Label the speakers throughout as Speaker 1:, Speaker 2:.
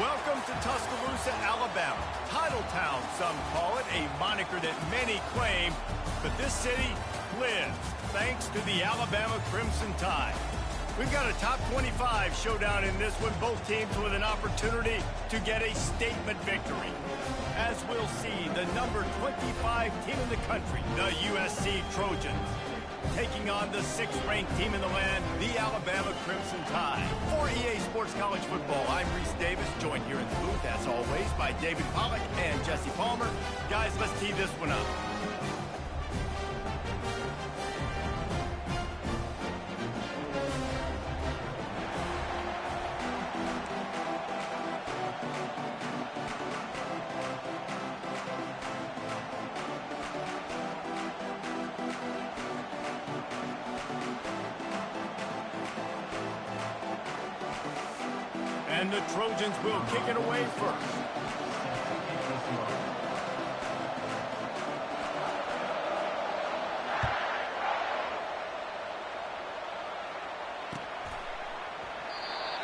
Speaker 1: Welcome to Tuscaloosa, Alabama. Title Town, some call it, a moniker that many claim, but this city lives thanks to the Alabama Crimson Tide. We've got a top 25 showdown in this one, both teams with an opportunity to get a statement victory. As we'll see, the number 25 team in the country, the USC Trojans, taking on the 6th-ranked team in the land, the Alabama Crimson Tide. For EA Sports College Football, I'm Reese Davis, joined here in the booth, as always, by David Pollack and Jesse Palmer. Guys, let's tee this one up. And the Trojans will kick it away first.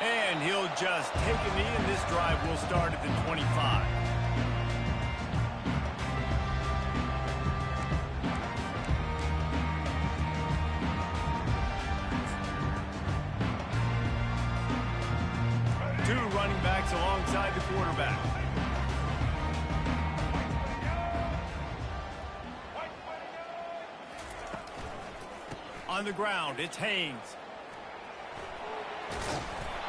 Speaker 1: And he'll just take a knee, and this drive will start at the 25. Two running backs alongside the quarterback. On the ground, it's Haynes.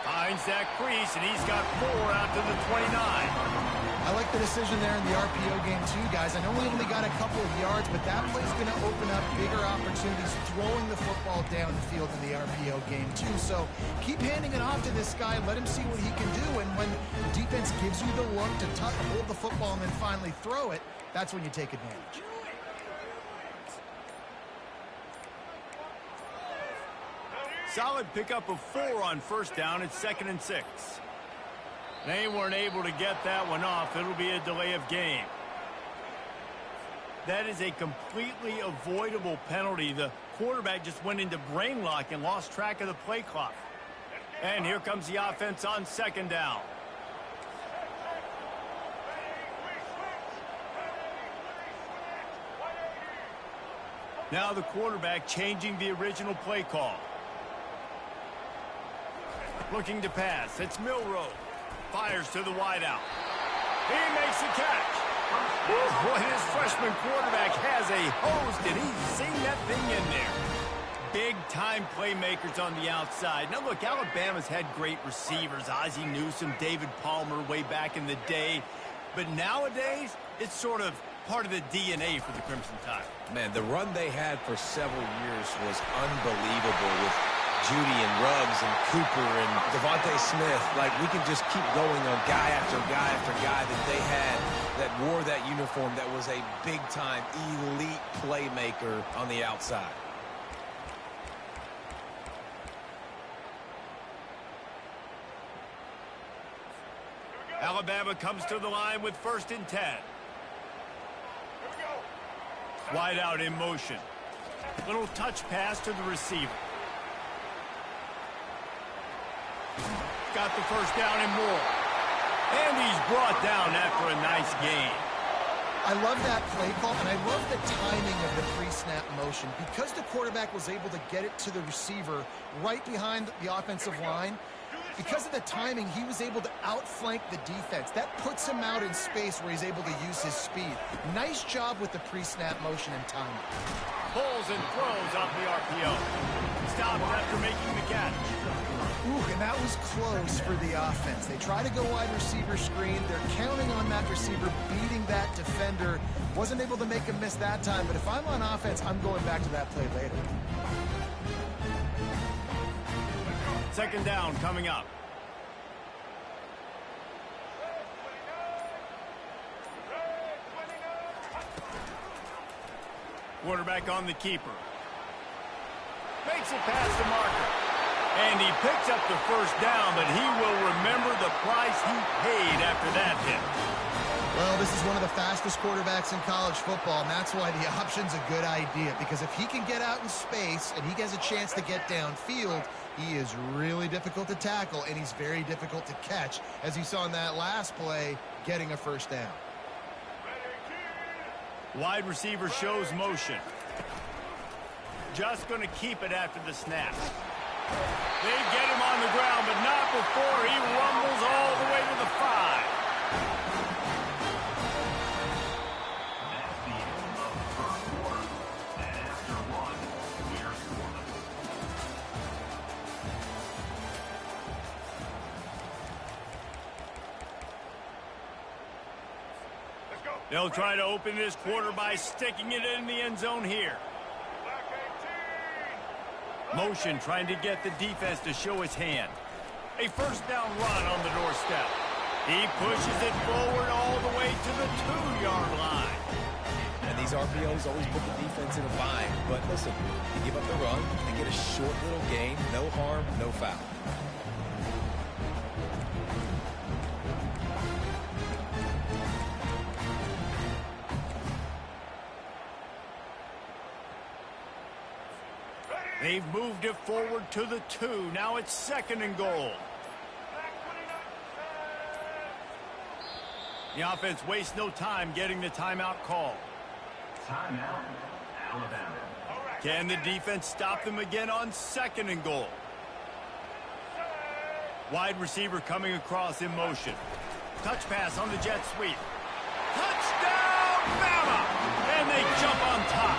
Speaker 1: Finds that crease, and he's got 4 out to the 29.
Speaker 2: I like the decision there in the RPO game too, guys. I know we only got a couple of yards, but that play's going to open up bigger opportunities throwing the football down the field in the RPO game too. So keep handing it off to this guy. Let him see what he can do. And when the defense gives you the look to hold the football and then finally throw it, that's when you take advantage.
Speaker 1: Solid pickup of 4 on first down. It's 2nd and 6. They weren't able to get that one off. It'll be a delay of game. That is a completely avoidable penalty. The quarterback just went into brain lock and lost track of the play clock. And here comes the offense on 2nd down. Now the quarterback changing the original play call. Looking to pass. It's Milroe. Fires to the wideout. He makes the catch. Boy, his freshman quarterback has a host, and he's seen that thing in there. Big-time playmakers on the outside. Now, look, Alabama's had great receivers. Ozzie Newsome, David Palmer way back in the day. But nowadays, it's sort of part of the DNA for the Crimson Tide.
Speaker 3: Man, the run they had for several years was unbelievable with Judy and Ruggs and Cooper and Devontae Smith. Like, we can just keep going on guy after guy after guy that they had that wore that uniform that was a big-time elite playmaker on the outside.
Speaker 1: Alabama comes to the line with 1st and 10. Wide out in motion. Little touch pass to the receiver. Got the first down and more. And he's brought down after a nice gain.
Speaker 2: I love that play call, and I love the timing of the pre-snap motion. Because the quarterback was able to get it to the receiver right behind the offensive line, because of the timing, he was able to outflank the defense. That puts him out in space where he's able to use his speed. Nice job with the pre-snap motion and timing.
Speaker 1: Pulls and throws off the RPO. Stopped after making the catch.
Speaker 2: Ooh, and that was close for the offense. They try to go wide receiver screen. They're counting on that receiver beating that defender. Wasn't able to make him miss that time, but if I'm on offense, I'm going back to that play later.
Speaker 1: 2nd down coming up. Quarterback on the keeper. Makes it past the marker. And he picks up the first down, but he will remember the price he paid after that hit.
Speaker 2: Well, this is one of the fastest quarterbacks in college football, and that's why the option's a good idea. Because if he can get out in space and he has a chance to get downfield, He is really difficult to tackle, and he's very difficult to catch, as you saw in that last play, getting a first down.
Speaker 1: Wide receiver shows motion. Just going to keep it after the snap. They get him on the ground, but not before he rumbles all the way to the 5. They'll try to open this quarter by sticking it in the end zone here. Motion trying to get the defense to show his hand. A first down run on the doorstep. He pushes it forward all the way to the 2-yard line.
Speaker 3: And these RPOs always put the defense in a bind. But listen, you give up the run, they get a short little gain, no harm, no foul.
Speaker 1: They've moved it forward to the 2. Now it's 2nd and goal. The offense wastes no time getting the timeout call.
Speaker 4: Timeout, Alabama.
Speaker 1: Can the defense stop them again on 2nd and goal? Wide receiver coming across in motion. Touch pass on the jet sweep. Touchdown, Bama! And they jump on top.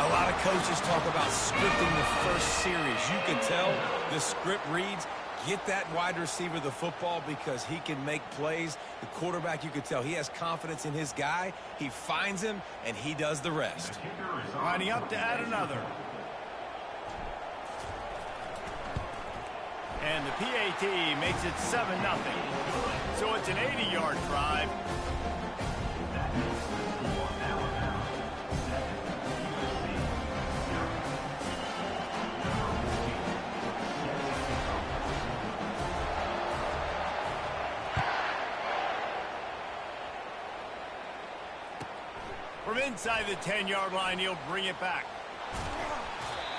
Speaker 3: A lot of coaches talk about scripting the first series. You can tell the script reads, get that wide receiver the football because he can make plays. The quarterback, you can tell he has confidence in his guy. He finds him, and he does the rest.
Speaker 1: Lining up to add another. And the PAT makes it 7-0. So it's an 80-yard drive. From inside the 10-yard line, he'll bring it back.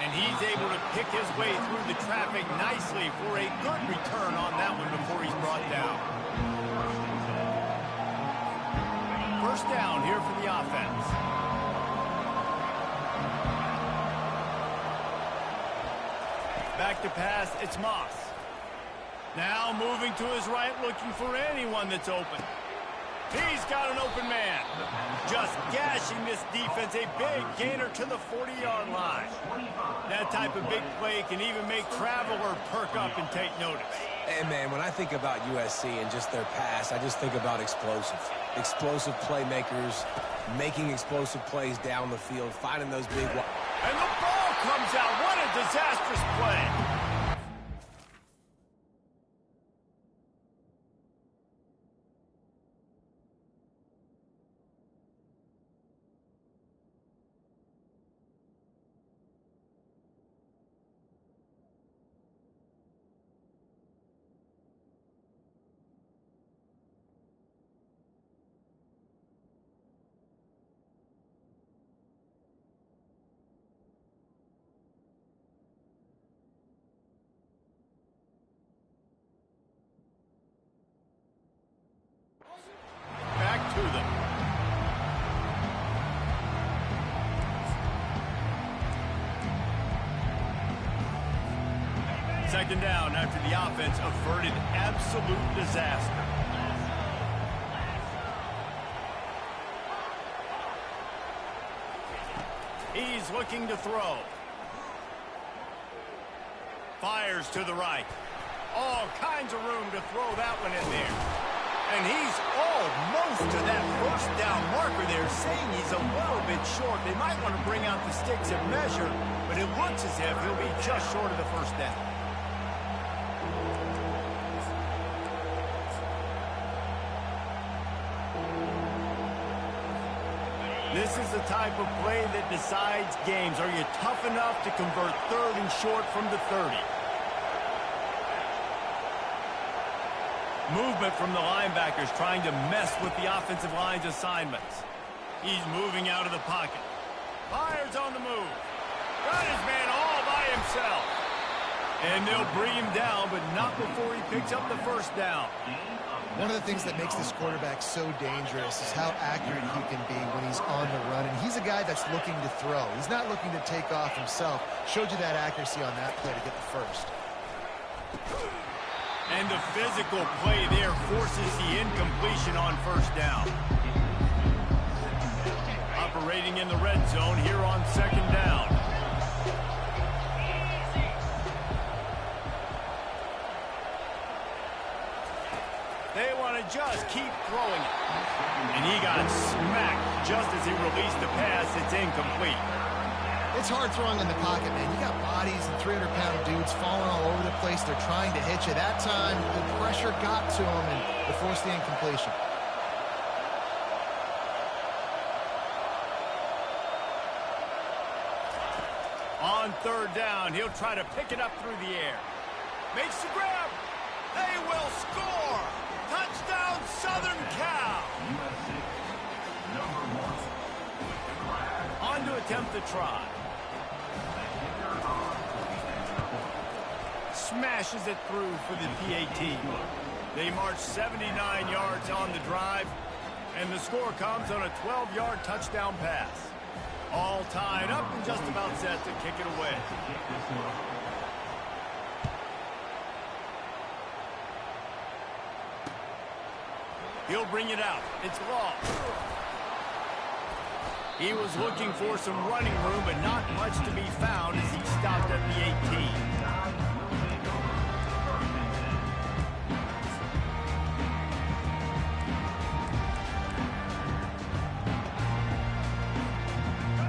Speaker 1: And he's able to pick his way through the traffic nicely for a good return on that one before he's brought down. First down here for the offense. Back to pass, it's Moss. Now moving to his right, looking for anyone that's open. He's got an open man. Just gashing this defense. A big gainer to the 40-yard line. That type of big play can even make traveler perk up and take notice.
Speaker 3: And, man, when I think about USC and just their pass, I just think about explosive. Explosive playmakers, making explosive plays down the field, finding those big...
Speaker 1: And the ball comes out. What a disastrous play. Back to them. Second down after the offense averted absolute disaster. He's looking to throw. Fires to the right. All kinds of room to throw that one in there. And he's almost to that first down marker there, saying he's a little bit short. They might want to bring out the sticks and measure, but it looks as if he'll be just short of the first down. This is the type of play that decides games. Are you tough enough to convert 3rd and short from the 30? Movement from the linebackers trying to mess with the offensive line's assignments. He's moving out of the pocket. Fires on the move. Got his man all by himself. And they'll bring him down, but not before he picks up the first down.
Speaker 2: One of the things that makes this quarterback so dangerous is how accurate he can be when he's on the run. And he's a guy that's looking to throw. He's not looking to take off himself. Showed you that accuracy on that play to get the first.
Speaker 1: And the physical play there forces the incompletion on first down. Operating in the red zone here on second down. They want to just keep throwing it. And he got smacked just as he released the pass. It's incomplete.
Speaker 2: It's hard throwing in the pocket, man. You got bodies and 300-pound dudes falling all over the place. They're trying to hit you. That time, the pressure got to him and it forced the incompletion.
Speaker 1: On third down, he'll try to pick it up through the air. Makes the grab. They will score. Touchdown, Southern Cal. On to attempt the try. Smashes it through for the PAT. They march 79 yards on the drive, and the score comes on a 12-yard touchdown pass. All tied up and just about set to kick it away. He'll bring it out. It's long. He was looking for some running room, but not much to be found as he stopped at the 18.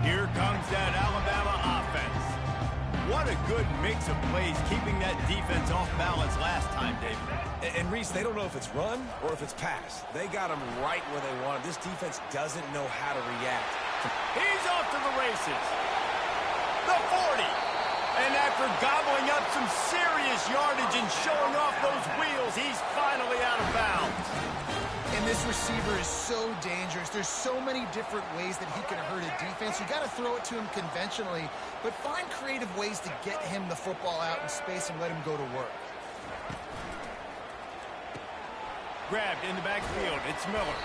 Speaker 1: Here comes that Alabama offense. What a good mix of plays, keeping that defense off balance last time, David.
Speaker 3: And Reese, they don't know if it's run or if it's pass. They got him right where they want him. This defense doesn't know how to react.
Speaker 1: He's off to the races. The 40. And after gobbling up some serious yardage and showing off those wheels, he's finally out of bounds.
Speaker 2: And this receiver is so dangerous. There's so many different ways that he can hurt a defense. You got to throw it to him conventionally, but find creative ways to get him the football out in space and let him go to work.
Speaker 1: Grabbed in the backfield. It's Miller.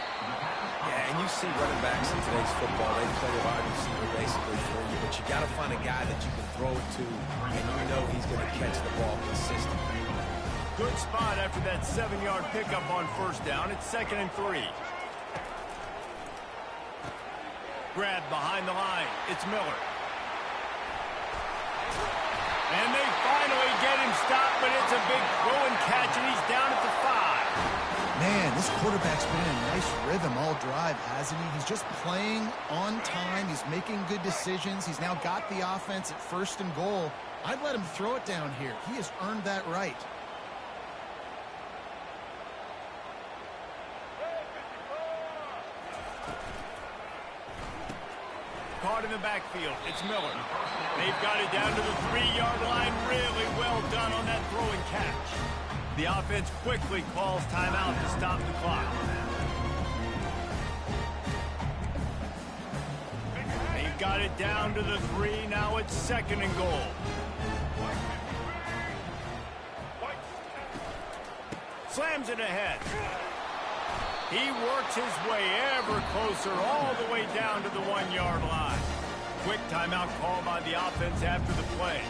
Speaker 3: Yeah, and you see running backs in today's football. They play a wide receiver basically for you, but you got to find a guy that you can throw it to, and you know he's going to catch the ball consistently.
Speaker 1: Good spot after that 7-yard pickup on first down. It's 2nd and 3. Grabbed behind the line. It's Miller. And they finally get him stopped, but it's a big throw and catch, and he's down at the 5.
Speaker 2: Man, this quarterback's been in a nice rhythm all drive, hasn't he? He's just playing on time. He's making good decisions. He's now got the offense at 1st and goal. I'd let him throw it down here. He has earned that right.
Speaker 1: Caught in the backfield. It's Miller. They've got it down to the 3-yard line. Really well done on that throw and catch. The offense quickly calls timeout to stop the clock. They've got it down to the 3. Now it's 2nd and goal. Slams it ahead. He works his way ever closer all the way down to the 1-yard line. Quick timeout call by the offense after the play.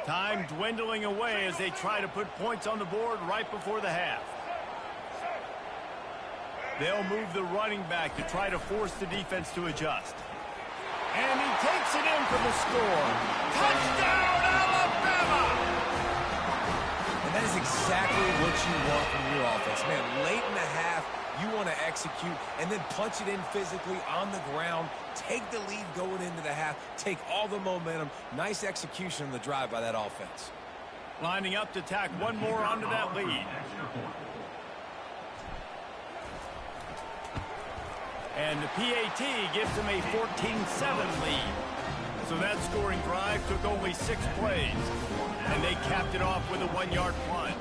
Speaker 1: Time dwindling away as they try to put points on the board right before the half. They'll move the running back to try to force the defense to adjust. And he takes it in for the score. Touchdown, Alabama!
Speaker 3: And that is exactly what you want from your offense. Man, late in the half, you want to execute and then punch it in physically on the ground. Take the lead going into the half. Take all the momentum. Nice execution on the drive by that offense.
Speaker 1: Lining up to tack one more onto that lead. And the PAT gives them a 14-7 lead. So that scoring drive took only 6 plays. And they capped it off with a 1-yard plunge.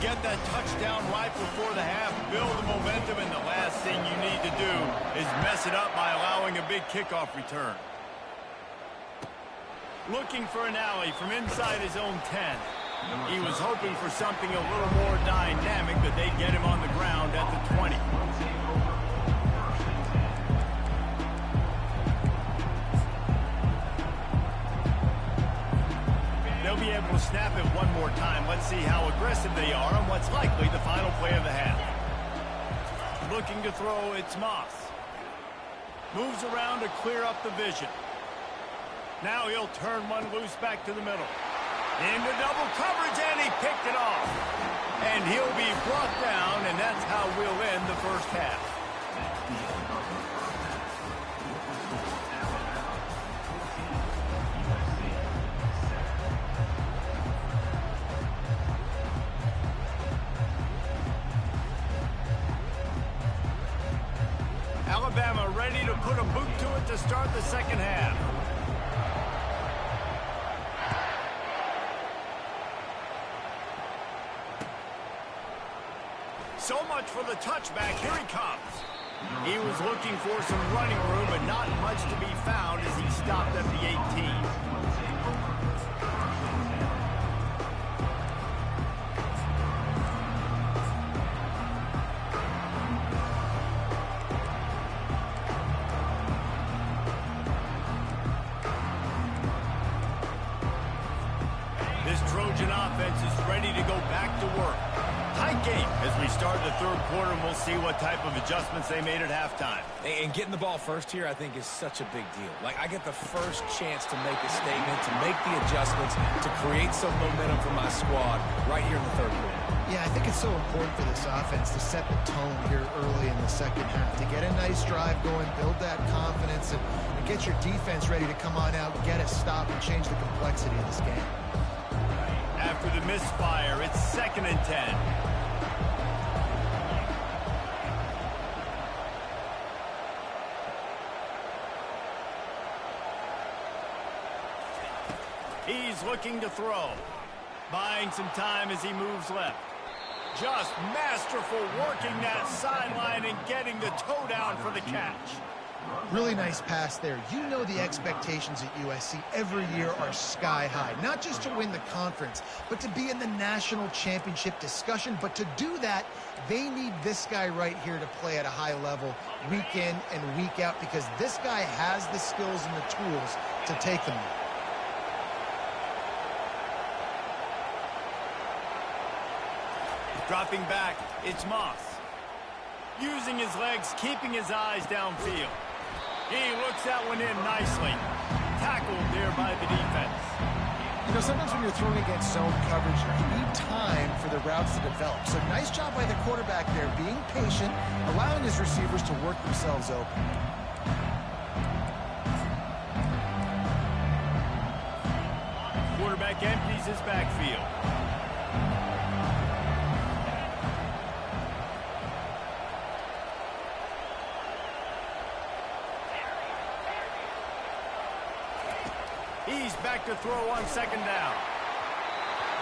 Speaker 1: Get that touchdown right before the half, build the momentum, is mess it up by allowing a big kickoff return. Looking for an alley from inside his own 10. He was hoping for something a little more dynamic, but they get him on the ground at the 20. They'll be able to snap it one more time. Let's see how aggressive they are on what's likely the final play of the half. Looking to throw, it's Moss. Moves around to clear up the vision. Now he'll turn one loose back to the middle. Into double coverage, and he picked it off. And he'll be brought down, and that's how we'll end the first half. Alabama ready to put a boot to it to start the second half. So much for the touchback. Here he comes. He was looking for some running room, but not much to be found as he stopped at the 18. This Trojan offense is ready to go back to work. Tight game as we start the third quarter, and we'll see what type of adjustments they made at halftime.
Speaker 3: And getting the ball first here, I think, is such a big deal. Like, I get the first chance to make a statement, to make the adjustments, to create some momentum for my squad right here in the third quarter.
Speaker 2: Yeah, I think it's so important for this offense to set the tone here early in the second half, to get a nice drive going, build that confidence, and get your defense ready to come on out, get a stop, and change the complexity of this game.
Speaker 1: After the misfire, it's 2nd and 10. He's looking to throw. Buying some time as he moves left. Just masterful working that sideline and getting the toe down for the catch.
Speaker 2: Really nice pass there. You know the expectations at USC every year are sky high. Not just to win the conference, but to be in the national championship discussion. But to do that, they need this guy right here to play at a high level week in and week out, because this guy has the skills and the tools to take them there.
Speaker 1: Dropping back, it's Moss. Using his legs, keeping his eyes downfield. He looks that one in nicely. Tackled there by the defense.
Speaker 2: You know, sometimes when you're throwing against zone coverage, you need time for the routes to develop. So nice job by the quarterback there, being patient, allowing his receivers to work themselves open.
Speaker 1: Quarterback empties his backfield. He's back to throw on 2nd down.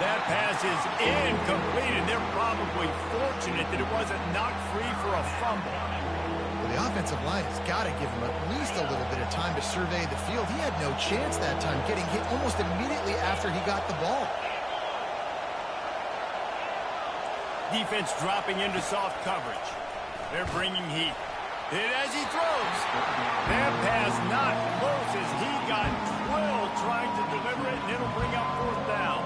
Speaker 1: That pass is incomplete, and they're probably fortunate that it wasn't knocked free for a fumble.
Speaker 2: Well, the offensive line has got to give him at least a little bit of time to survey the field. He had no chance that time, getting hit almost immediately after he got the ball.
Speaker 1: Defense dropping into soft coverage. They're bringing heat. Hit as he throws. That pass not close as he got drilled trying to deliver it, and it'll bring up 4th down.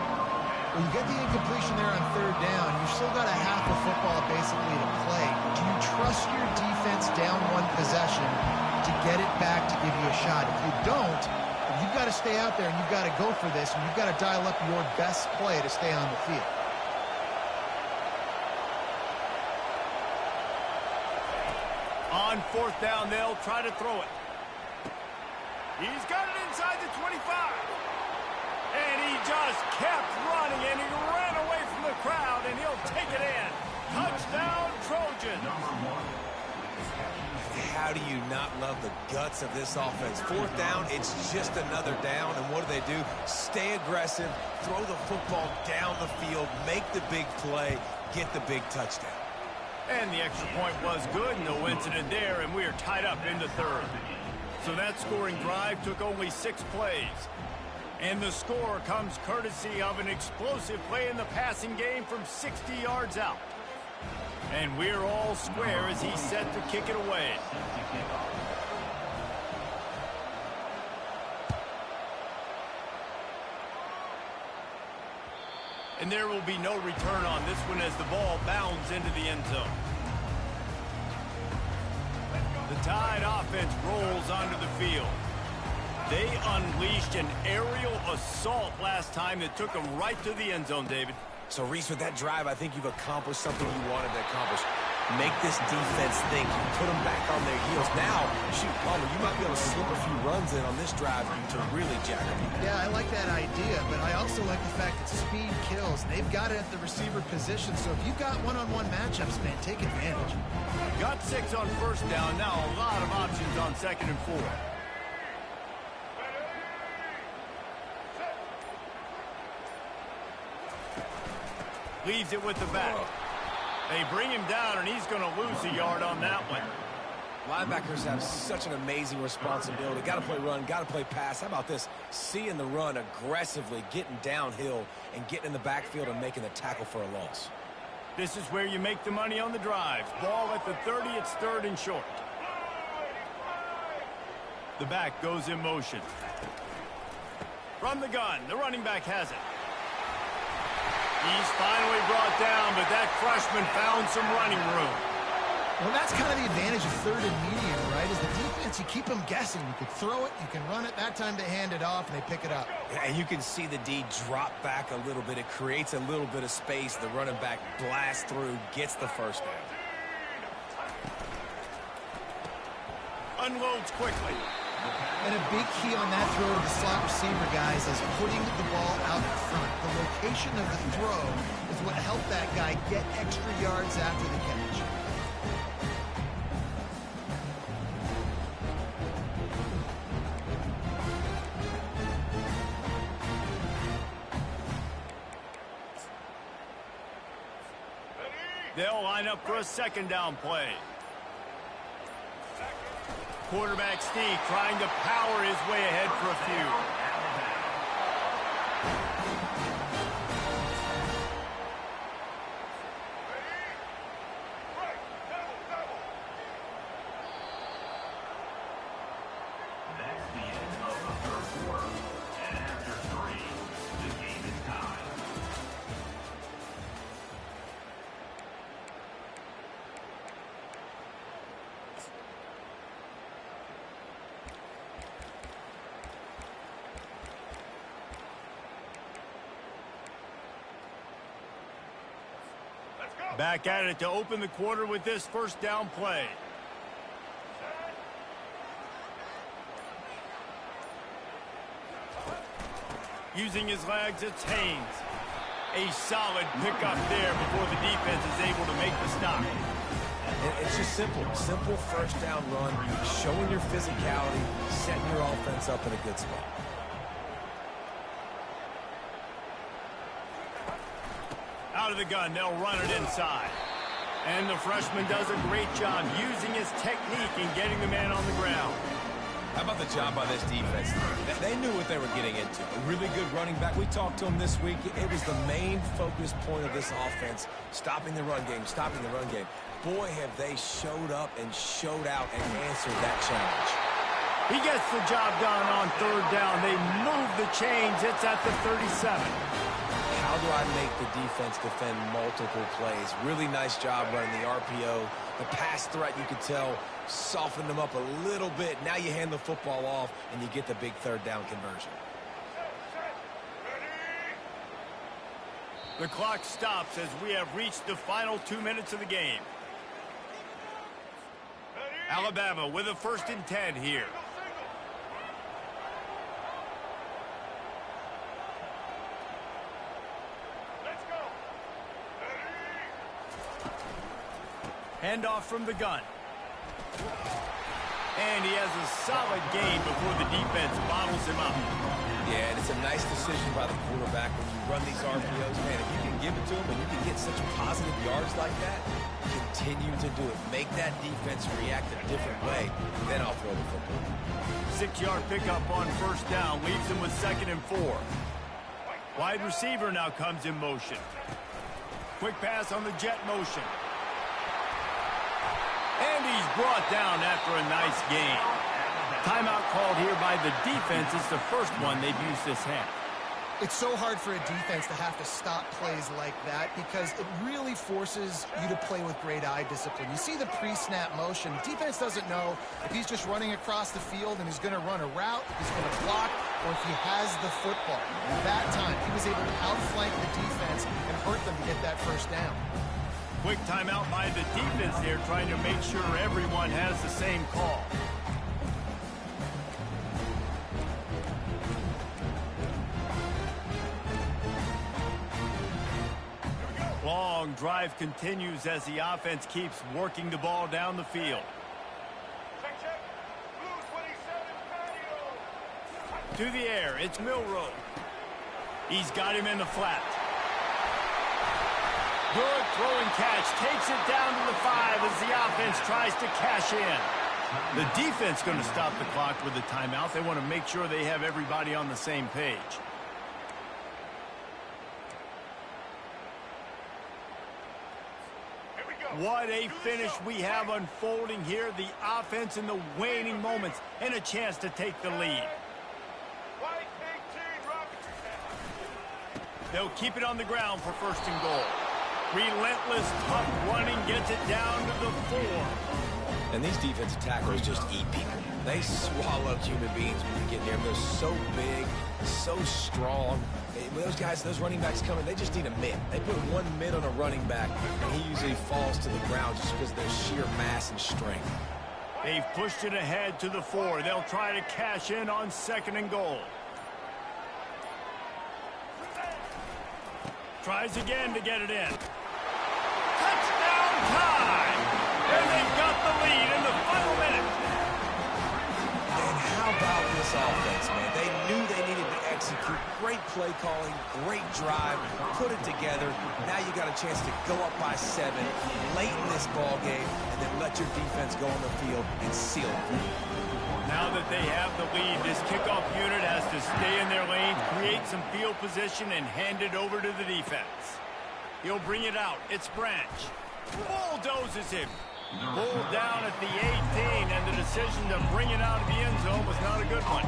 Speaker 2: When you get the incompletion there on 3rd down, you've still got a half of football basically to play. Do you trust your defense down one possession to get it back to give you a shot? If you don't, you've got to stay out there and you've got to go for this, and you've got to dial up your best play to stay on the field.
Speaker 1: On 4th down, they'll try to throw it. He's got it inside the 25. And he just kept running, and he ran away from the crowd, and he'll take it in. Touchdown, Trojans.
Speaker 3: How do you not love the guts of this offense? 4th down, it's just another down, and what do? Stay aggressive, throw the football down the field, make the big play, get the big touchdown.
Speaker 1: And the extra point was good, no incident there, and we are tied up in the third. So that scoring drive took only 6 plays. And the score comes courtesy of an explosive play in the passing game from 60 yards out. And we're all square as he's set to kick it away. And there will be no return on this one as the ball bounds into the end zone. The Tide offense rolls onto the field. They unleashed an aerial assault last time that took them right to the end zone, David.
Speaker 3: So, Reese, with that drive, I think you've accomplished something you wanted to accomplish. Make this defense think. Put them back on their heels. Now, shoot, Palmer, you might be able to slip a few runs in on this drive to really jack them.
Speaker 2: Yeah, I like that idea, but I also like the fact that speed kills. They've got it at the receiver position, so if you've got one-on-one matchups, man, take advantage.
Speaker 1: Got 6 on first down. Now a lot of options on 2nd and 4. Leaves it with the back. They bring him down, and he's going to lose a yard on that one.
Speaker 3: Linebackers have such an amazing responsibility. Got to play run, got to play pass. How about this? Seeing the run aggressively, getting downhill, and getting in the backfield and making the tackle for a loss.
Speaker 1: This is where you make the money on the drives. Ball at the 30, it's 3rd and short. The back goes in motion. From the gun, the running back has it. He's finally brought down, but that freshman found some running room.
Speaker 2: Well, that's kind of the advantage of 3rd and medium, right? Is the defense, you keep them guessing. You can throw it, you can run it. That time they hand it off, and they pick it up.
Speaker 3: Yeah, and you can see the D drop back a little bit. It creates a little bit of space. The running back blasts through, gets the first down.
Speaker 1: Unloads quickly.
Speaker 2: And a big key on that throw to the slot receiver, guys, is putting the ball out in front. The location of the throw is what helped that guy get extra yards after the catch.
Speaker 1: They'll line up for a 2nd down play. Quarterback Steve trying to power his way ahead for a few.
Speaker 4: That's the end of the 3rd quarter. And after 3, the game is tied.
Speaker 1: Back at it to open the quarter with this 1st down play. Using his legs, it's Haynes. A solid pickup there before the defense is able to make the stop.
Speaker 3: It's just simple. Simple 1st down run. Showing your physicality, setting your offense up in a good spot.
Speaker 1: Out of the gun, they'll run it inside. And the freshman does a great job using his technique and getting the man on the ground.
Speaker 3: How about the job by this defense? They knew what they were getting into. A really good running back. We talked to him this week. It was the main focus point of this offense, stopping the run game, stopping the run game. Boy, have they showed up and showed out and answered that challenge.
Speaker 1: He gets the job done on 3rd down. They move the chains. It's at the 37.
Speaker 3: How do I make the defense defend multiple plays? Really nice job running the RPO. The pass threat, you could tell, softened them up a little bit. Now you hand the football off, and you get the big 3rd down conversion.
Speaker 1: The clock stops as we have reached the final 2 minutes of the game. Alabama with a 1st and 10 here. Handoff from the gun. And he has a solid gain before the defense bottles him up.
Speaker 3: Yeah, and it's a nice decision by the quarterback when you run these RPOs. Man, if you can give it to him and you can get such positive yards like that, continue to do it. Make that defense react a different way. Then I'll throw the football.
Speaker 1: 6-yard pickup on first down leaves him with 2nd and 4. Wide receiver now comes in motion. Quick pass on the jet motion. And he's brought down after a nice gain. Timeout called here by the defense. It's the first one they've used this half.
Speaker 2: It's so hard for a defense to have to stop plays like that because it really forces you to play with great eye discipline. You see the pre-snap motion. Defense doesn't know if he's just running across the field and he's going to run a route, if he's going to block, or if he has the football. At that time, he was able to outflank the defense and hurt them to get that first down.
Speaker 1: Quick timeout by the defense there, trying to make sure everyone has the same call. Long drive continues as the offense keeps working the ball down the field. To the air, it's Milroe. He's got him in the flat. Good throw and catch. Takes it down to the 5 as the offense tries to cash in. The defense going to stop the clock with a timeout. They want to make sure they have everybody on the same page. What a finish we have unfolding here. The offense in the waning moments and a chance to take the lead. They'll keep it on the ground for 1st and goal. Relentless, tough running gets it down to the 4.
Speaker 3: And these defensive tackles just eat people. They swallow human beings when you get near them. They're so big, so strong. Those guys, those running backs coming, they just need a mid. They put 1 mid on a running back, and he usually falls to the ground just because of their sheer mass and strength.
Speaker 1: They've pushed it ahead to the 4. They'll try to cash in on 2nd and goal. Tries again to get it in. Touchdown time! And they've got the lead in the final minute.
Speaker 3: And how about this offense, man? They knew they needed to execute. Great play calling, great drive, put it together. Now you got a chance to go up by 7 late in this ball game and then let your defense go on the field and seal it.
Speaker 1: Now that they have the lead, this kickoff unit has to stay in their lane, create some field position, and hand it over to the defense. He'll bring it out. It's Branch. Bulldozes him. Pulled down at the 18, and the decision to bring it out of the end zone was not a good one.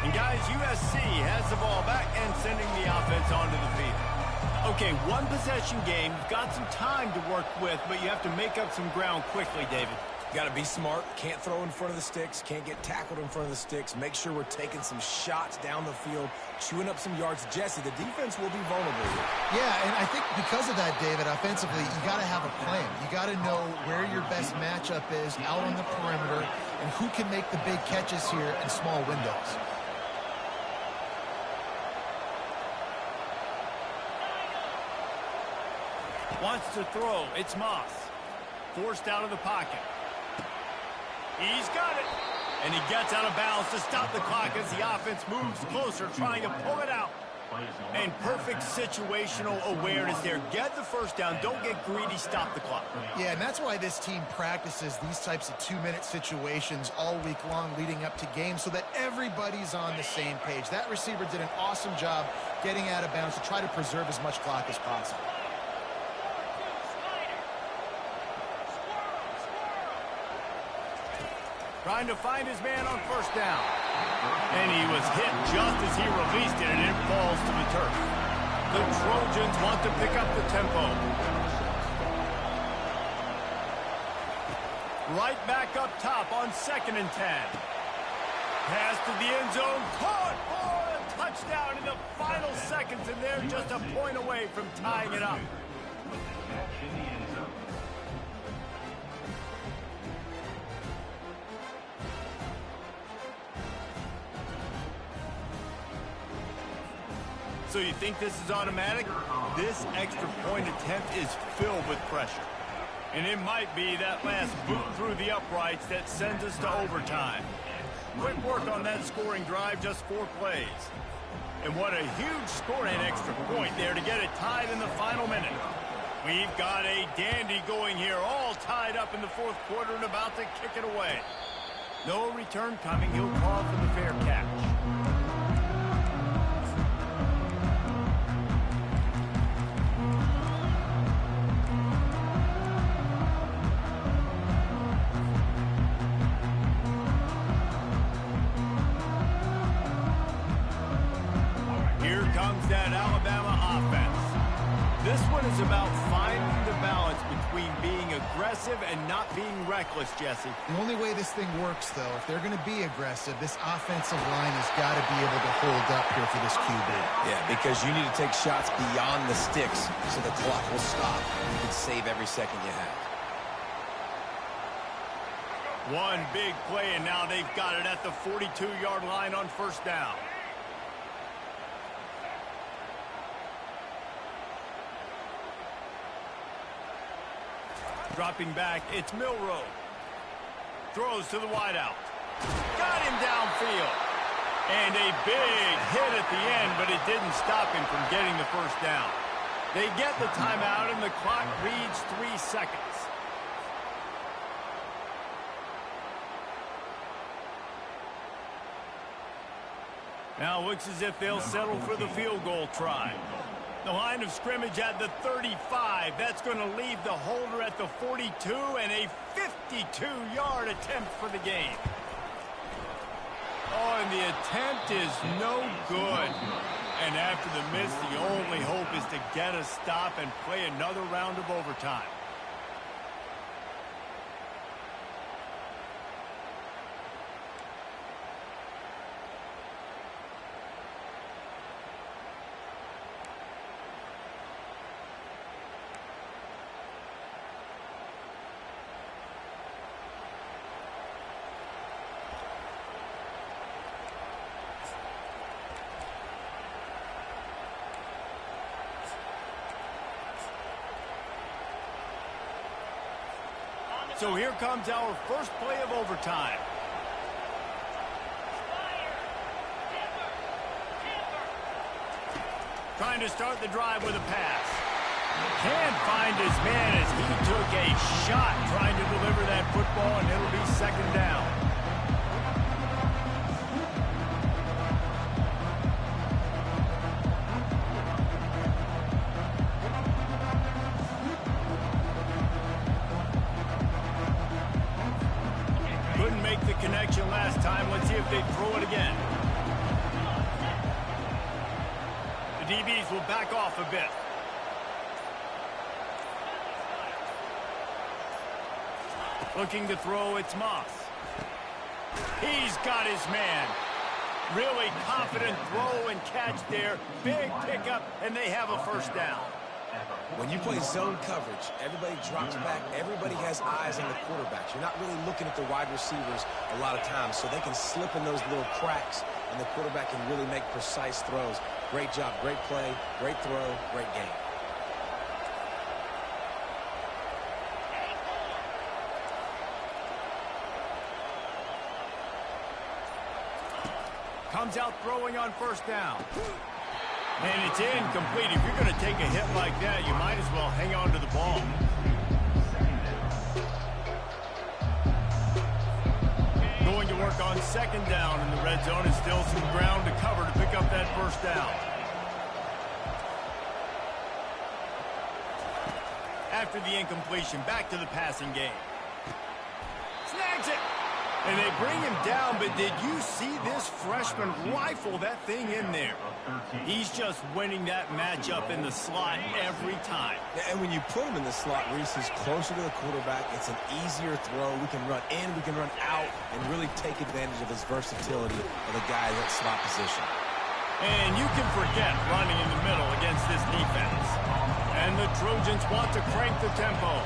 Speaker 1: And guys, USC has the ball back and sending the offense onto the field. Okay, 1 possession game. You've got some time to work with, but you have to make up some ground quickly, David.
Speaker 3: Got to be smart. Can't throw in front of the sticks. Can't get tackled in front of the sticks. Make sure we're taking some shots down the field, chewing up some yards. Jesse, the defense will be vulnerable here.
Speaker 2: Yeah, and I think because of that, David, offensively, you got to have a plan. You got to know where your best matchup is out on the perimeter and who can make the big catches here in small windows.
Speaker 1: Wants to throw. It's Moss. Forced out of the pocket. He's got it. And he gets out of bounds to stop the clock as the offense moves closer, trying to pull it out. And perfect situational awareness there. Get the first down. Don't get greedy. Stop the clock.
Speaker 2: Yeah, and that's why this team practices these types of 2-minute situations all week long leading up to games so that everybody's on the same page. That receiver did an awesome job getting out of bounds to try to preserve as much clock as possible.
Speaker 1: Trying to find his man on first down. And he was hit just as he released it, and it falls to the turf. The Trojans want to pick up the tempo. Right back up top on 2nd and 10. Pass to the end zone. Caught for a touchdown in the final seconds, and they're just a point away from tying it up. So you think this is automatic? This extra point attempt is filled with pressure. And it might be that last boot through the uprights that sends us to overtime. Quick work on that scoring drive, just 4 plays. And what a huge scoring extra point there to get it tied in the final minute. We've got a dandy going here, all tied up in the 4th quarter and about to kick it away. No return coming. He'll call for the fair catch. Here comes that Alabama offense. This one is about finding the balance between being aggressive and not being reckless, Jesse.
Speaker 2: The only way this thing works, though, if they're going to be aggressive, this offensive line has got to be able to hold up here for this QB.
Speaker 3: Yeah, because you need to take shots beyond the sticks so the clock will stop. You can save every second you have.
Speaker 1: One big play, and now they've got it at the 42-yard line on 1st down. Dropping back, it's Milroe. Throws to the wideout. Got him downfield. And a big hit at the end, but it didn't stop him from getting the 1st down. They get the timeout, and the clock reads 3 seconds. Now it looks as if they'll settle for the field goal try. The line of scrimmage at the 35. That's going to leave the holder at the 42 and a 52-yard attempt for the game. Oh, and the attempt is no good. And after the miss, the only hope is to get a stop and play another round of overtime. So here comes our first play of overtime. Trying to start the drive with a pass. Can't find his man as he took a shot trying to deliver that football, and it'll be 2nd down. Couldn't make the connection last time. Let's see if they throw it again. The DBs will back off a bit. Looking to throw, it's Moss. He's got his man. Really confident throw and catch there. Big pickup, and they have a 1st down.
Speaker 3: When you play zone coverage, everybody drops back. Everybody has eyes on the quarterbacks. You're not really looking at the wide receivers a lot of times, so they can slip in those little cracks, and the quarterback can really make precise throws. Great job, great play, great throw, great game.
Speaker 1: Comes out throwing on 1st down. And it's incomplete. If you're going to take a hit like that, you might as well hang on to the ball. Going to work on 2nd down in the red zone, and still some ground to cover to pick up that 1st down. After the incompletion, back to the passing game. Snags it! And they bring him down, but did you see this freshman rifle that thing in there? He's just winning that matchup in the slot every time.
Speaker 3: And when you put him in the slot, Reese, he's closer to the quarterback. It's an easier throw. We can run in, we can run out, and really take advantage of his versatility of the guy in that slot position.
Speaker 1: And you can forget running in the middle against this defense. And the Trojans want to crank the tempo.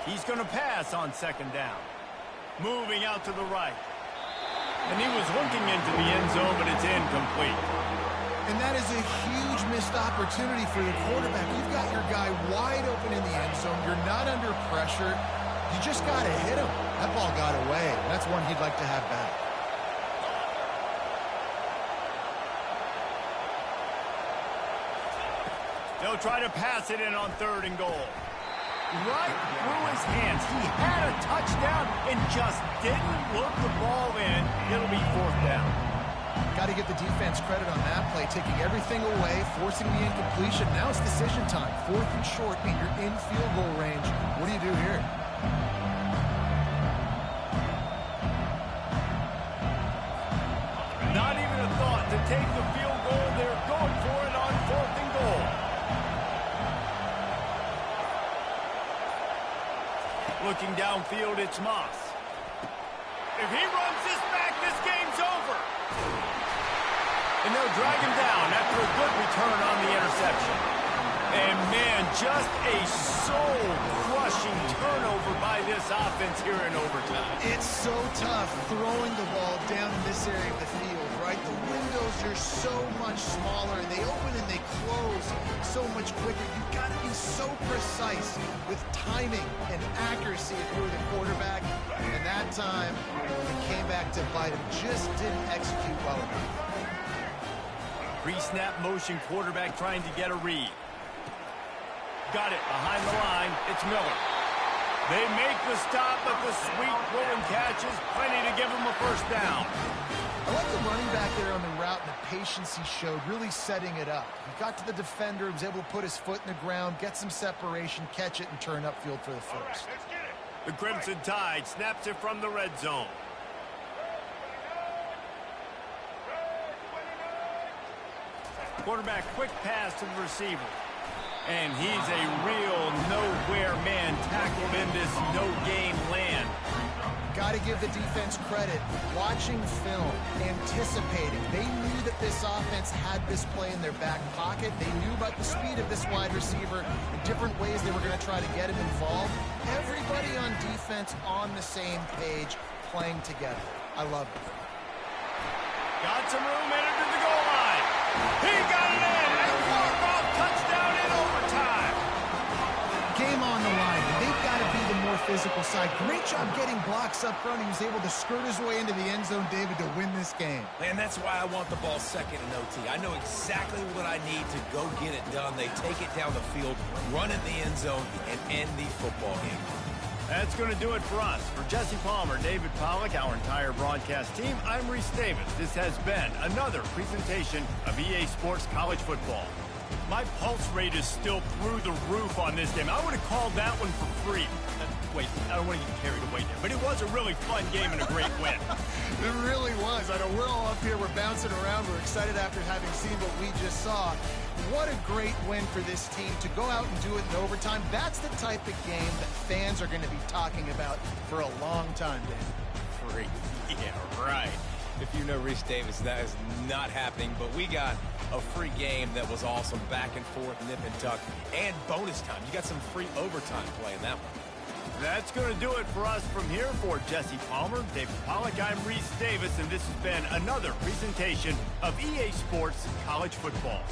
Speaker 1: He's going to pass on second down. Moving out to the right. And he was looking into the end zone, but it's incomplete.
Speaker 2: And that is a huge missed opportunity for the quarterback. You've got your guy wide open in the end zone. You're not under pressure. You just got to hit him. That ball got away. That's one he'd like to have back.
Speaker 1: They'll try to pass it in on 3rd and goal. Right through his hands. He had a touchdown and just didn't look the ball in. It'll be 4th down.
Speaker 2: Got to give the defense credit on that play, taking everything away, forcing the incompletion. Now it's decision time. 4th and short, and you're in field goal range. What do you do here?
Speaker 1: Not even a thought to take the field goal. They're going for it on 4th and goal. Looking downfield, it's Moss. If he runs this back, this game's over. And they'll drag him down after a good return on the interception. And, man, just a soul-crushing turnover by this offense here in overtime.
Speaker 2: It's so tough throwing the ball down in this area of the field, right? The windows are so much smaller, and they open and they close so much quicker. You've got to be so precise with timing and accuracy if you're the quarterback. And that time, it came back to bite him. Just didn't execute well enough.
Speaker 1: Pre-snap motion quarterback trying to get a read. Got it behind the line. It's Miller. They make the stop, but the sweet throw and catch is plenty to give him a 1st down.
Speaker 2: I like the running back there on the route and the patience he showed, really setting it up. He got to the defender, was able to put his foot in the ground, get some separation, catch it, and turn upfield for the 1st.
Speaker 1: The Crimson Tide snaps it from the red zone. Quarterback quick pass to the receiver. And he's a real nowhere man tackled in this no-game land.
Speaker 2: Got to give the defense credit. Watching film, anticipating. They knew that this offense had this play in their back pocket. They knew about the speed of this wide receiver and different ways they were going to try to get him involved. Everybody on defense on the same page, playing together. I love it.
Speaker 1: Got some room, entered to the goal line. He got it in. A walk-off touchdown in overtime.
Speaker 2: Game on the line, and they've got to be the more physical side. Great job getting blocks up front. He was able to skirt his way into the end zone, David, to win this game.
Speaker 3: Man, that's why I want the ball second in OT. I know exactly what I need to go get it done. They take it down the field, run in the end zone, and end the football game.
Speaker 1: That's going to do it for us. For Jesse Palmer, David Pollack, our entire broadcast team, I'm Reese Davis. This has been another presentation of EA Sports College Football. My pulse rate is still through the roof on this game. I would have called that one for free. Wait, I don't want to get carried away there, but it was a really fun game and a great win.
Speaker 2: It really was. I know we're all up here, we're bouncing around, we're excited after having seen what we just saw. What a great win for this team to go out and do it in overtime. That's the type of game that fans are going to be talking about for a long time, Dan.
Speaker 3: Free. Yeah, right. If you know Reese Davis, that is not happening, but we got a free game that was awesome, back and forth, nip and tuck, and bonus time. You got some free overtime play in that one.
Speaker 1: That's going to do it for us from here. For Jesse Palmer, David Pollack, I'm Reese Davis, and this has been another presentation of EA Sports College Football.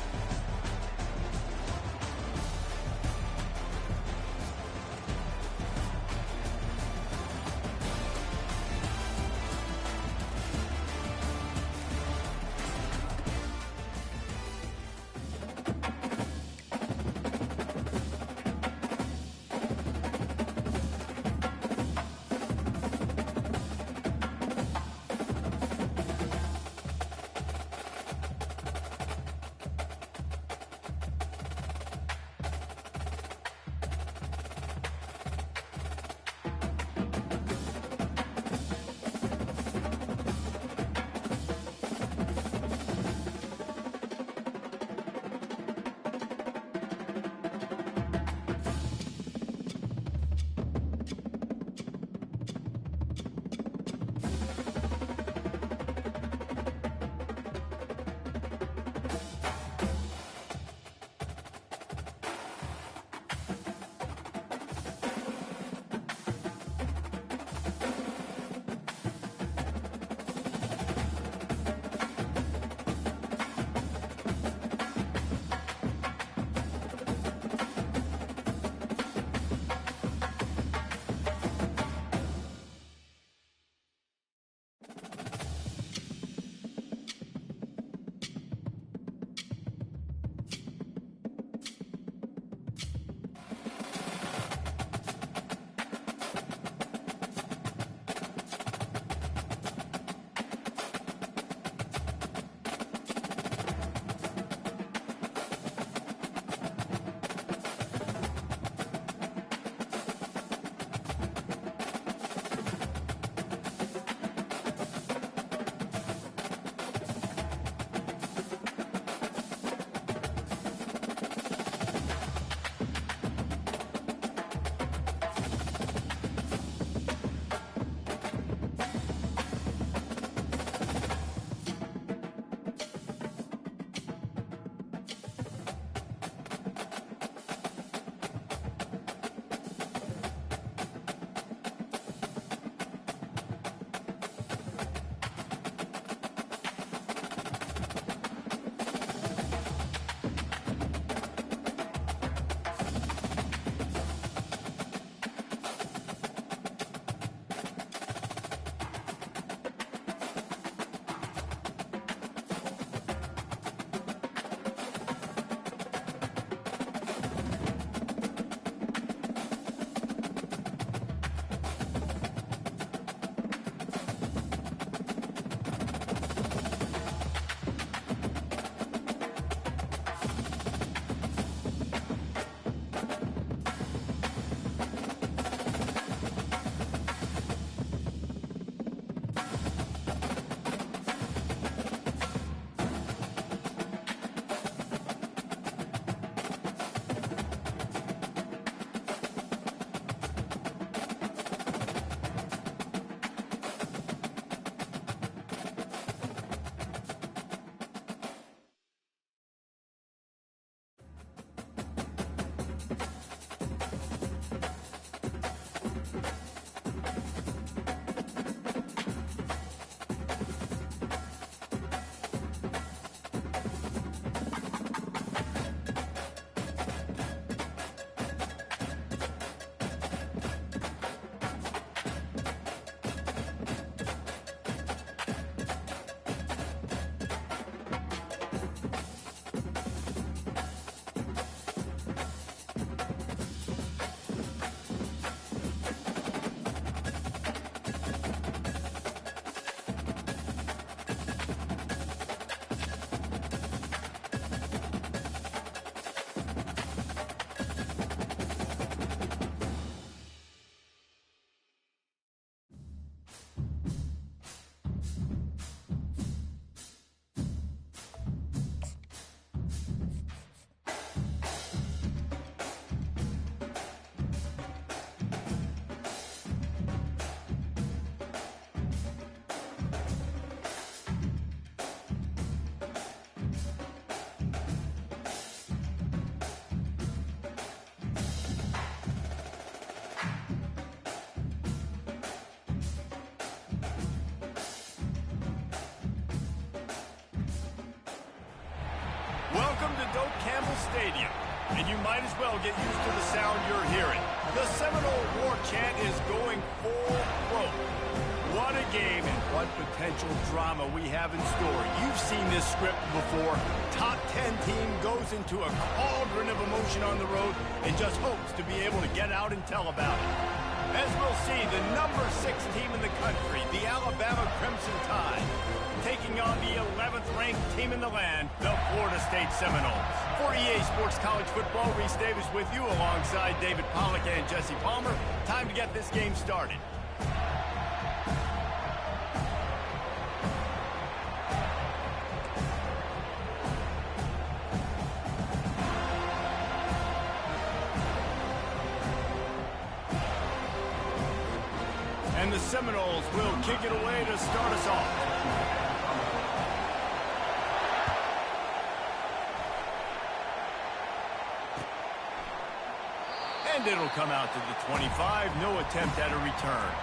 Speaker 1: Welcome to Doak Campbell Stadium, and you might as well get used to the sound you're hearing. The Seminole war chant is going full throat. What a game and what potential drama we have in store. You've seen this script before. Top 10 team goes into a cauldron of emotion on the road and just hopes to be able to get out and tell about it. As we'll see, the number 6 team in the country, the Alabama Crimson Tide, taking on the 11th ranked team in the land, the Florida State Seminoles. For EA Sports College Football, Reese Davis with you alongside David Pollack and Jesse Palmer. Time to get this game started. And the Seminoles will kick it away to start us off. And it'll come out to the 25. No attempt at a return.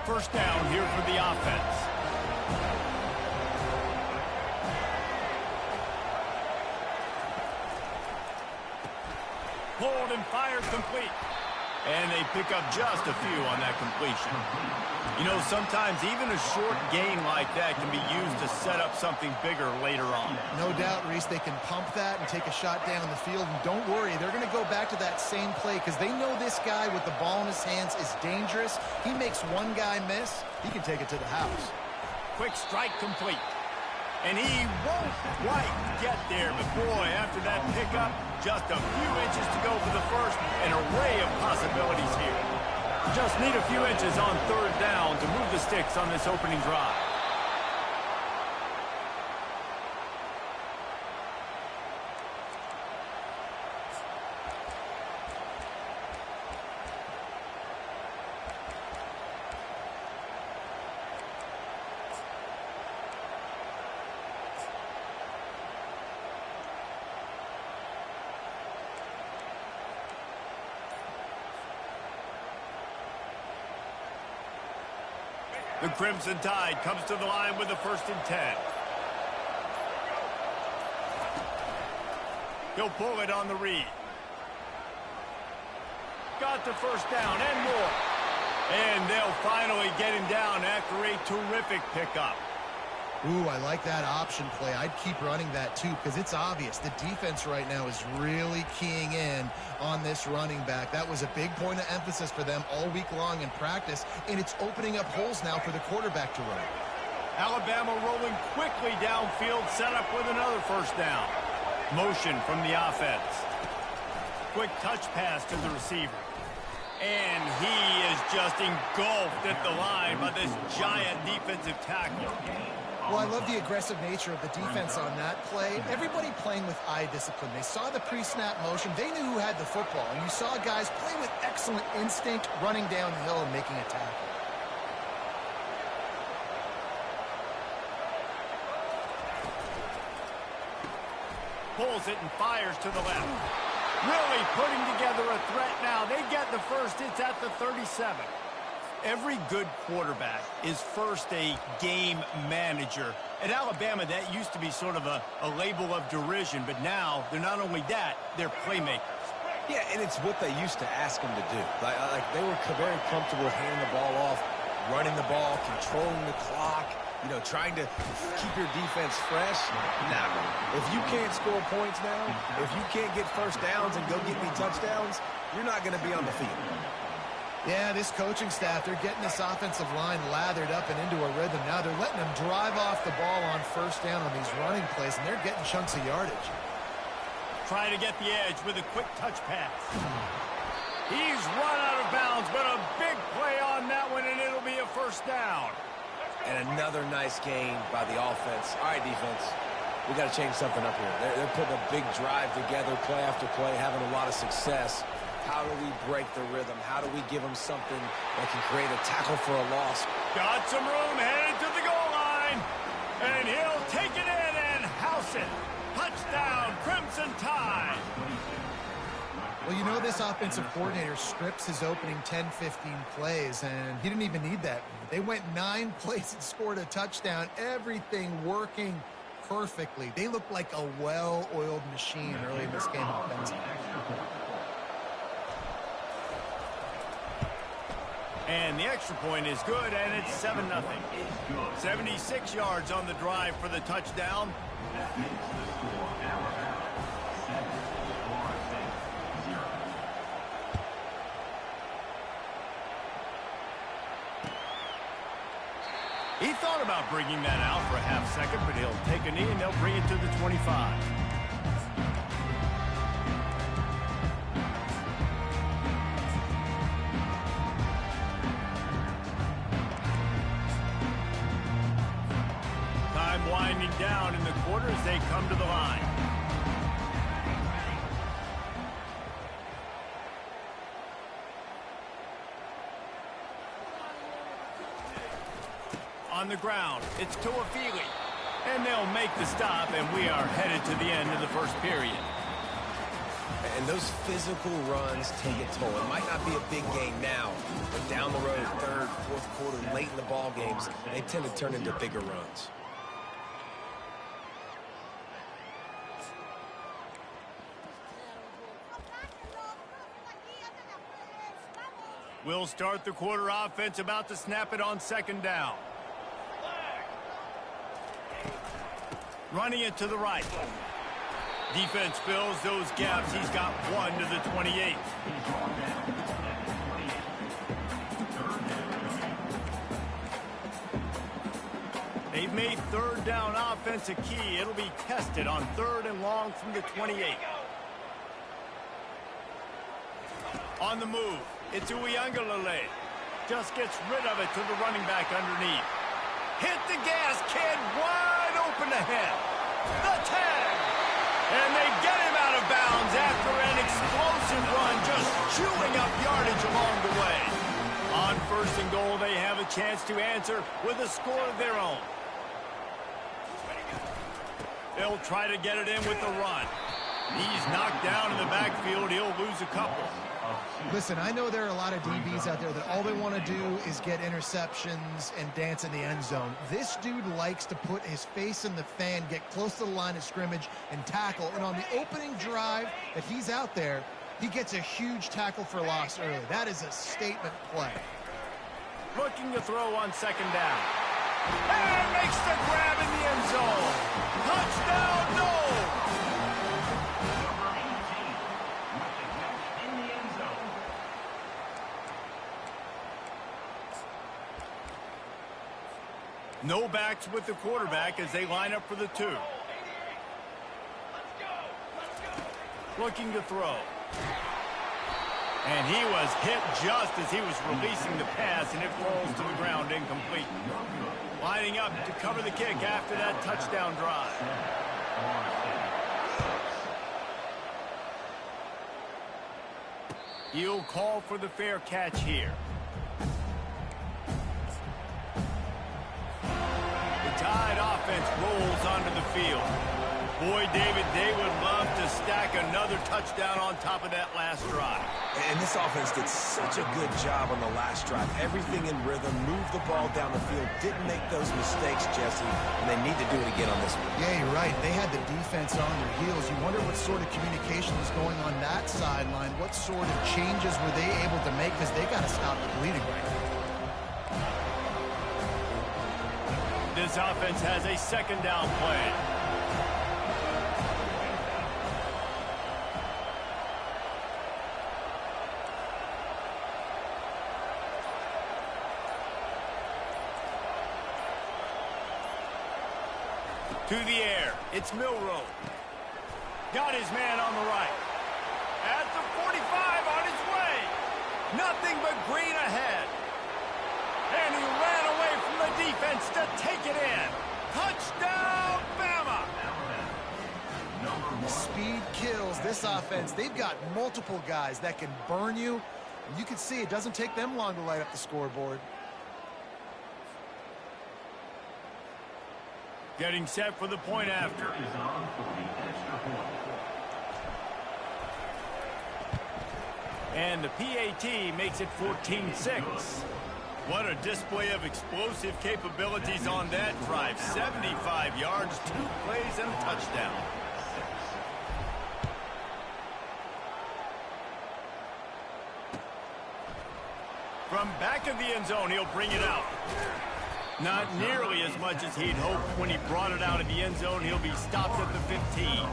Speaker 1: First down here for the offense. Pulled and fired complete. And they pick up just a few on that completion. You know, sometimes even a short gain like that can be used to set up something bigger later on.
Speaker 2: No doubt, Reese, they can pump that and take a shot down the field. And don't worry, they're going to go back to that same play because they know this guy with the ball in his hands is dangerous. He makes one guy miss, he can take it to the house.
Speaker 1: Quick strike complete. And he won't quite get there, but boy, after that pickup, just a few inches to go for the first. An array of possibilities here. Just need a few inches on third down to move the sticks on this opening drive. The Crimson Tide comes to the line with a 1st and 10. He'll pull it on the read. Got the first down and more. And they'll finally get him down after a terrific pickup.
Speaker 2: Ooh, I like that option play. I'd keep running that too because it's obvious the defense right now is really keying in on this running back. That was a big point of emphasis for them all week long in practice, and it's opening up holes now for the quarterback to run.
Speaker 1: Alabama rolling quickly downfield, set up with another 1st down. Motion from the offense. Quick touch pass to the receiver. And he is just engulfed at the line by this giant defensive tackle.
Speaker 2: Well, I love the aggressive nature of the defense on that play. Everybody playing with eye discipline. They saw the pre-snap motion. They knew who had the football. And you saw guys play with excellent instinct, running downhill and making a tackle.
Speaker 1: Pulls it and fires to the left. Really putting together a threat now. They get the first. It's at the 37. Every good quarterback is first a game manager. At Alabama, that used to be sort of a label of derision, but now they're not only that, they're playmakers.
Speaker 3: Yeah, and it's what they used to ask them to do. Like they were very comfortable handing the ball off, running the ball, controlling the clock, you know, trying to keep your defense fresh. Nah, if you can't score points now, if you can't get first downs and go get me touchdowns, you're not going to be on the field.
Speaker 2: Yeah, this coaching staff, they're getting this offensive line lathered up and into a rhythm. Now they're letting them drive off the ball on 1st down on these running plays, and they're getting chunks of yardage.
Speaker 1: Trying to get the edge with a quick touch pass. He's run out of bounds, but a big play on that one, and it'll be a first down.
Speaker 3: And another nice gain by the offense. All right, defense, we got to change something up here. They're putting a big drive together, play after play, having a lot of success. How do we break the rhythm? How do we give them something that can create a tackle for a loss?
Speaker 1: Got some room, headed to the goal line. And he'll take it in and house it. Touchdown, Crimson Tide.
Speaker 2: Well, you know this offensive coordinator strips his opening 10, 15 plays, and he didn't even need that. They went 9 plays and scored a touchdown. Everything working perfectly. They look like a well-oiled machine early in this game offensively.
Speaker 1: And the extra point is good, and it's 7-0. 76 yards on the drive for the touchdown.
Speaker 4: That makes the score Alabama 7, Florida State 0.
Speaker 1: He thought about bringing that out for a half second, but he'll take a knee and they'll bring it to the 25. Time winding down in the quarter as they come to the line. On the ground, it's Tuafili. And they'll make the stop, and we are headed to the end of the first period.
Speaker 3: And those physical runs take a toll. It might not be a big game now, but down the road, third, fourth quarter, late in the ball games, they tend to turn into bigger runs.
Speaker 1: We'll start the quarter offense, about to snap it on second down. Running it to the right. Defense fills those gaps. He's got 1 to the 28. They've made third down offense a key. It'll be tested on 3rd and long from the 28. On the move, it's Uiagalelei. Just gets rid of it to the running back underneath. Hit the gas, kid. Wide open ahead. The tag. And they get him out of bounds after an explosive run, just chewing up yardage along the way. On 1st and goal, they have a chance to answer with a score of their own. They'll try to get it in with the run. He's knocked down in the backfield. He'll lose a couple.
Speaker 2: Listen, I know there are a lot of DBs out there that all they want to do is get interceptions and dance in the end zone. This dude likes to put his face in the fan, get close to the line of scrimmage, and tackle. And on the opening drive that he's out there, he gets a huge tackle for loss early. That is a statement play.
Speaker 1: Looking to throw on second down. And makes the grab in the end zone. Touchdown, no! No backs with the quarterback as they line up for the 2. Looking to throw. And he was hit just as he was releasing the pass, and it falls to the ground incomplete. Lining up to cover the kick after that touchdown drive. He'll call for the fair catch here. Tide offense rolls onto the field. Boy, David, they would love to stack another touchdown on top of that last drive.
Speaker 3: And this offense did such a good job on the last drive. Everything in rhythm, moved the ball down the field, didn't make those mistakes, Jesse, and they need to do it again on this one.
Speaker 2: Yeah, you're right. They had the defense on their heels. You wonder what sort of communication was going on that sideline. What sort of changes were they able to make, because they got to stop the bleeding right now.
Speaker 1: This offense has a second down play. To the air, it's Milroe. Got his man on the right. At the 45 on his way. Nothing but green ahead. And he ran away from the defense to take it in. Touchdown, Bama!
Speaker 2: Speed kills this offense. They've got multiple guys that can burn you. You can see it doesn't take them long to light up the scoreboard.
Speaker 1: Getting set for the point after. And the PAT makes it 14-6. What a display of explosive capabilities on that drive. 75 yards, 2 plays, and a touchdown. From back of the end zone, he'll bring it out. Not nearly as much as he'd hoped when he brought it out of the end zone. He'll be stopped at the 15.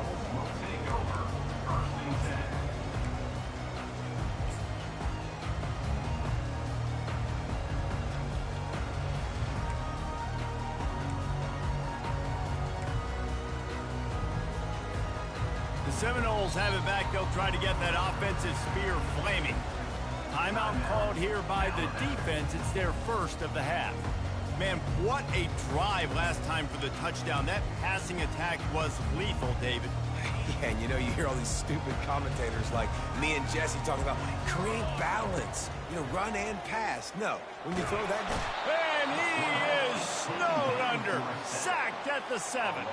Speaker 1: The Seminoles have it back. They'll try to get that offensive spear flaming. Timeout called here by the defense. It's their first of the half. Man, what a drive last time for the touchdown. That passing attack was lethal, David.
Speaker 3: Yeah, and you know, you hear all these stupid commentators like me and Jesse talking about create balance, you know, run and pass. No, when you throw that down.
Speaker 1: And he is snowed under, sacked at the 7.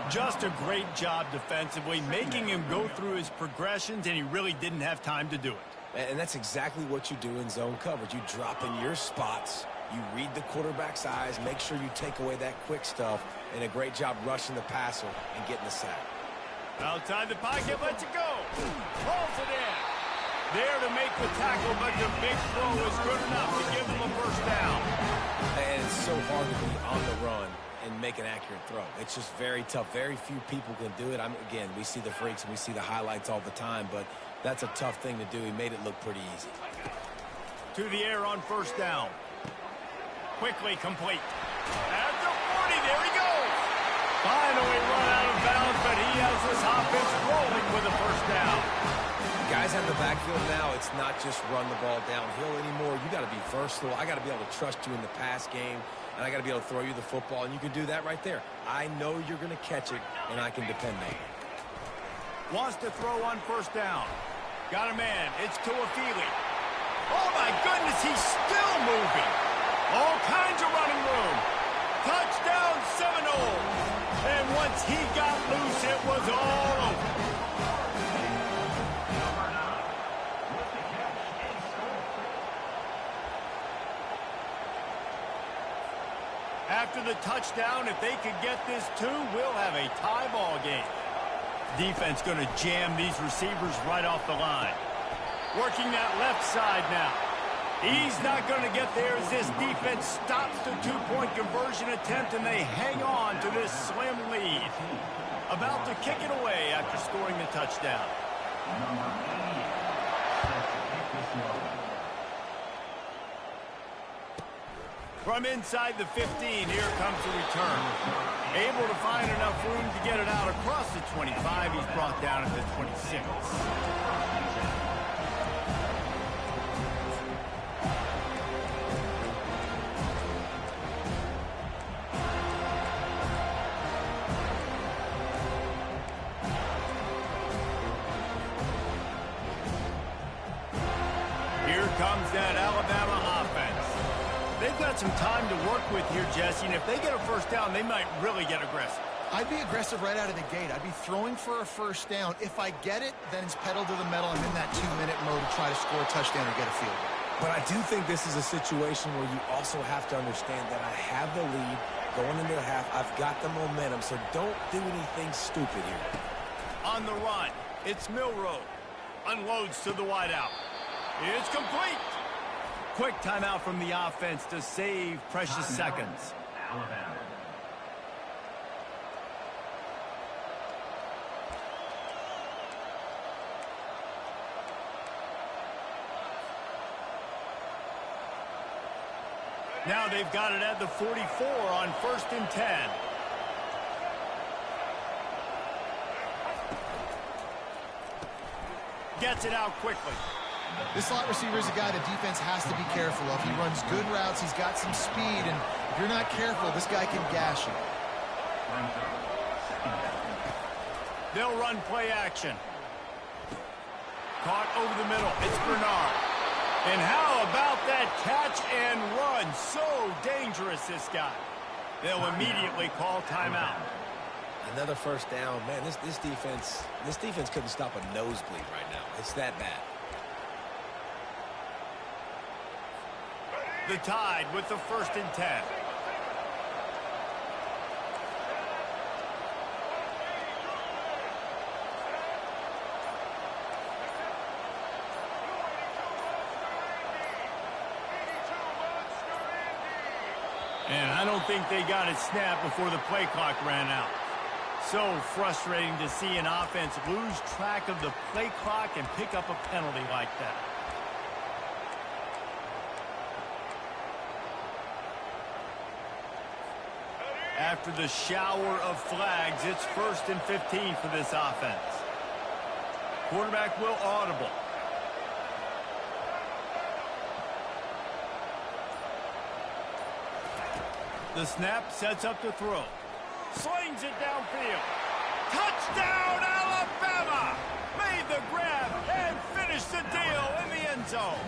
Speaker 1: Just a great job defensively, making him go through his progressions, and he really didn't have time to do it.
Speaker 3: And that's exactly what you do in zone coverage. You drop in your spots, you read the quarterback's eyes, make sure you take away that quick stuff, and a great job rushing the passer and getting the sack.
Speaker 1: Outside the pocket, lets it go. Pulls it in. There to make the tackle, but the big throw is good enough to give them a first down.
Speaker 3: And it's so hard to be on the run and make an accurate throw. It's just very tough. Very few people can do it. Again, we see the freaks and we see the highlights all the time, but that's a tough thing to do. He made it look pretty easy.
Speaker 1: To the air on first down. Quickly complete. At the 40, there he goes. Finally run out of bounds, but he has this offense rolling with a first down.
Speaker 3: Guys have the backfield now. It's not just run the ball downhill anymore. You got to be versatile. I got to be able to trust you in the pass game, and I got to be able to throw you the football, and you can do that right there. I know you're going to catch it, and I can depend on it.
Speaker 1: Wants to throw on first down. Got a man. It's Tuafili. Oh, my goodness, he's still moving. All kinds of running room. Touchdown, Seminoles. And once he got loose, it was all over. After the touchdown, if they could get this too, we'll have a tie ball game. Defense going to jam these receivers right off the line. Working that left side now. He's not going to get there as this defense stops the two-point conversion attempt, and they hang on to this slim lead. About to kick it away after scoring the touchdown. From inside the 15, here comes the return. Able to find enough room to get it out across the 25. He's brought down at the 26. Here comes that Alabama offense. They've got some time to work with here, Jesse, and if they get a first down, they might really get aggressive.
Speaker 2: I'd be aggressive right out of the gate. I'd be throwing for a first down. If I get it, then it's pedal to the metal. I'm in that 2-minute mode to try to score a touchdown or get a field goal.
Speaker 3: But I do think this is a situation where you also have to understand that I have the lead going into the half. I've got the momentum, so don't do anything stupid here.
Speaker 1: On the run, it's Milroe. Unloads to the wideout. It's complete. Quick timeout from the offense to save precious seconds.
Speaker 4: Alabama.
Speaker 1: Now they've got it at the 44 on 1st and 10. Gets it out quickly.
Speaker 2: This slot receiver is a guy the defense has to be careful of. He runs good routes. He's got some speed, and if you're not careful, this guy can gash you.
Speaker 1: They'll run play action. Caught over the middle. It's Bernard. And how about that catch and run? So dangerous, this guy. They'll immediately call timeout.
Speaker 3: Another first down. Man, this defense couldn't stop a nosebleed right now. It's that bad.
Speaker 1: The Tide with the 1st and 10. And I don't think they got it snapped before the play clock ran out. So frustrating to see an offense lose track of the play clock and pick up a penalty like that. After the shower of flags, it's 1st and 15 for this offense. Quarterback will audible. The snap sets up the throw. Slings it downfield. Touchdown, Alabama! Made the grab and finished the deal in the end zone.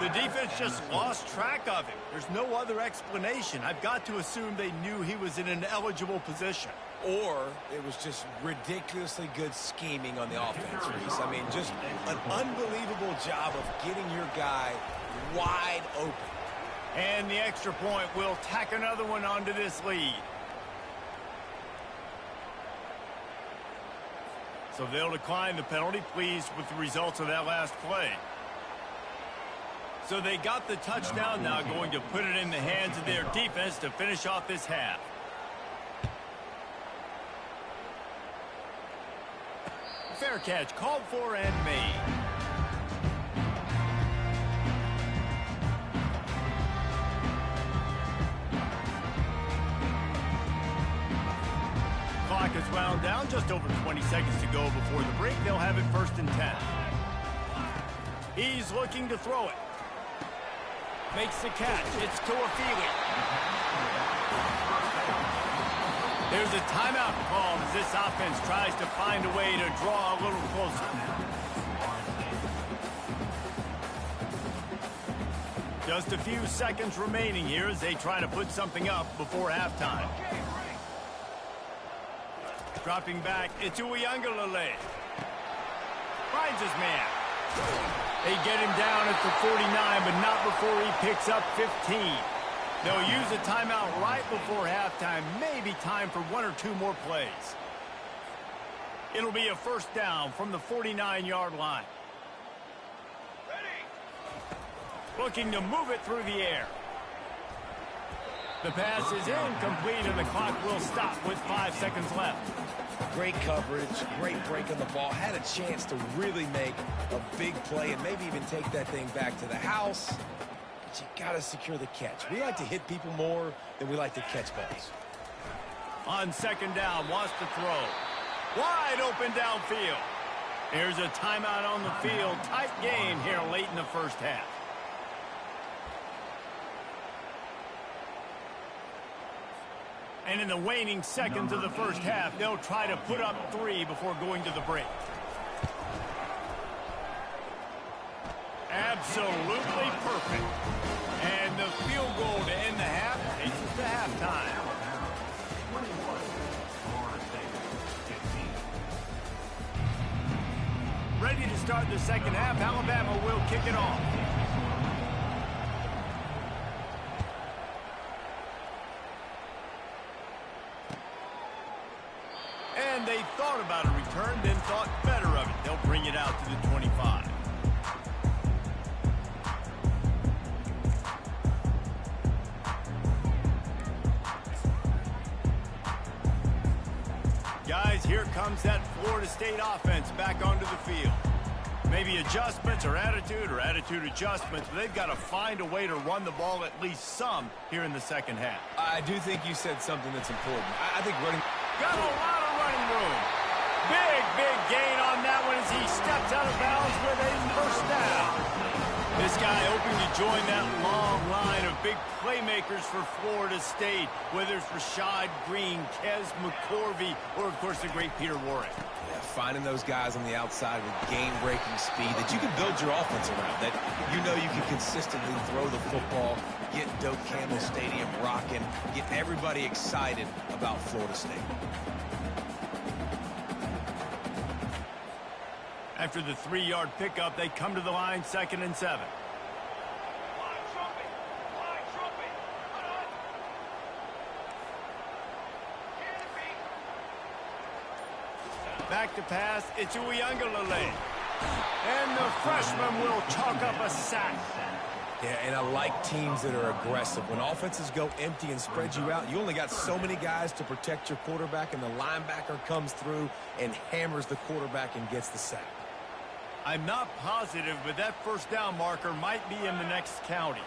Speaker 1: The defense just lost track of him. There's no other explanation. I've got to assume they knew he was in an eligible position.
Speaker 3: Or it was just ridiculously good scheming on the offense, Reese. I mean, just an unbelievable job of getting your guy wide open.
Speaker 1: And the extra point will tack another one onto this lead. So they'll decline the penalty, pleased with the results of that last play. So they got the touchdown, now going to put it in the hands of their defense to finish off this half. Fair catch called for and made. Clock is wound down, just over 20 seconds to go before the break. They'll have it 1st and 10. He's looking to throw it. Makes the catch. It's Tuafili. There's a timeout called as this offense tries to find a way to draw a little closer. Just a few seconds remaining here as they try to put something up before halftime. Dropping back, it's Uiagalelei. Finds his man. They get him down at the 49, but not before he picks up 15. They'll use a timeout right before halftime. Maybe time for 1 or 2 more plays. It'll be a 1st down from the 49-yard line. Looking to move it through the air. The pass is incomplete, and the clock will stop with 5 seconds left.
Speaker 3: Great coverage, great break on the ball. Had a chance to really make a big play and maybe even take that thing back to the house. But you got to secure the catch. We like to hit people more than we like to catch balls.
Speaker 1: On 2nd down, wants to throw. Wide open downfield. Here's a timeout on the field. Tight game here late in the 1st half. And in the waning seconds of the 1st half, they'll try to put up 3 before going to the break. Absolutely perfect. And the field goal to end the half takes us to halftime. Ready to start the 2nd half. Alabama will kick it off. And they thought about a return, then thought better of it. They'll bring it out to the 25. Guys, here comes that Florida State offense back onto the field. Maybe adjustments or attitude adjustments, but they've got to find a way to run the ball at least some here in the 2nd half.
Speaker 3: I do think you said something that's important. I think running...
Speaker 1: Got a lot of running room. Big gain on that one as as he steps out of bounds with a first down. This guy hoping to join that long line of big playmakers for Florida State, whether it's Rashad Green, Kez McCorvey, or, of course, the great Peter Warrick.
Speaker 3: Yeah, finding those guys on the outside with game-breaking speed that you can build your offense around, that you know you can consistently throw the football, get Doak Campbell Stadium rocking, get everybody excited about Florida State.
Speaker 1: After the 3-yard pickup, they come to the line, 2nd and 7. Back to pass, it's Uiagalelei. And the freshman will chalk up a sack.
Speaker 3: Yeah, and I like teams that are aggressive. When offenses go empty and spread you out, you only got so many guys to protect your quarterback, and the linebacker comes through and hammers the quarterback and gets the sack.
Speaker 1: I'm not positive, but that first down marker might be in the next county.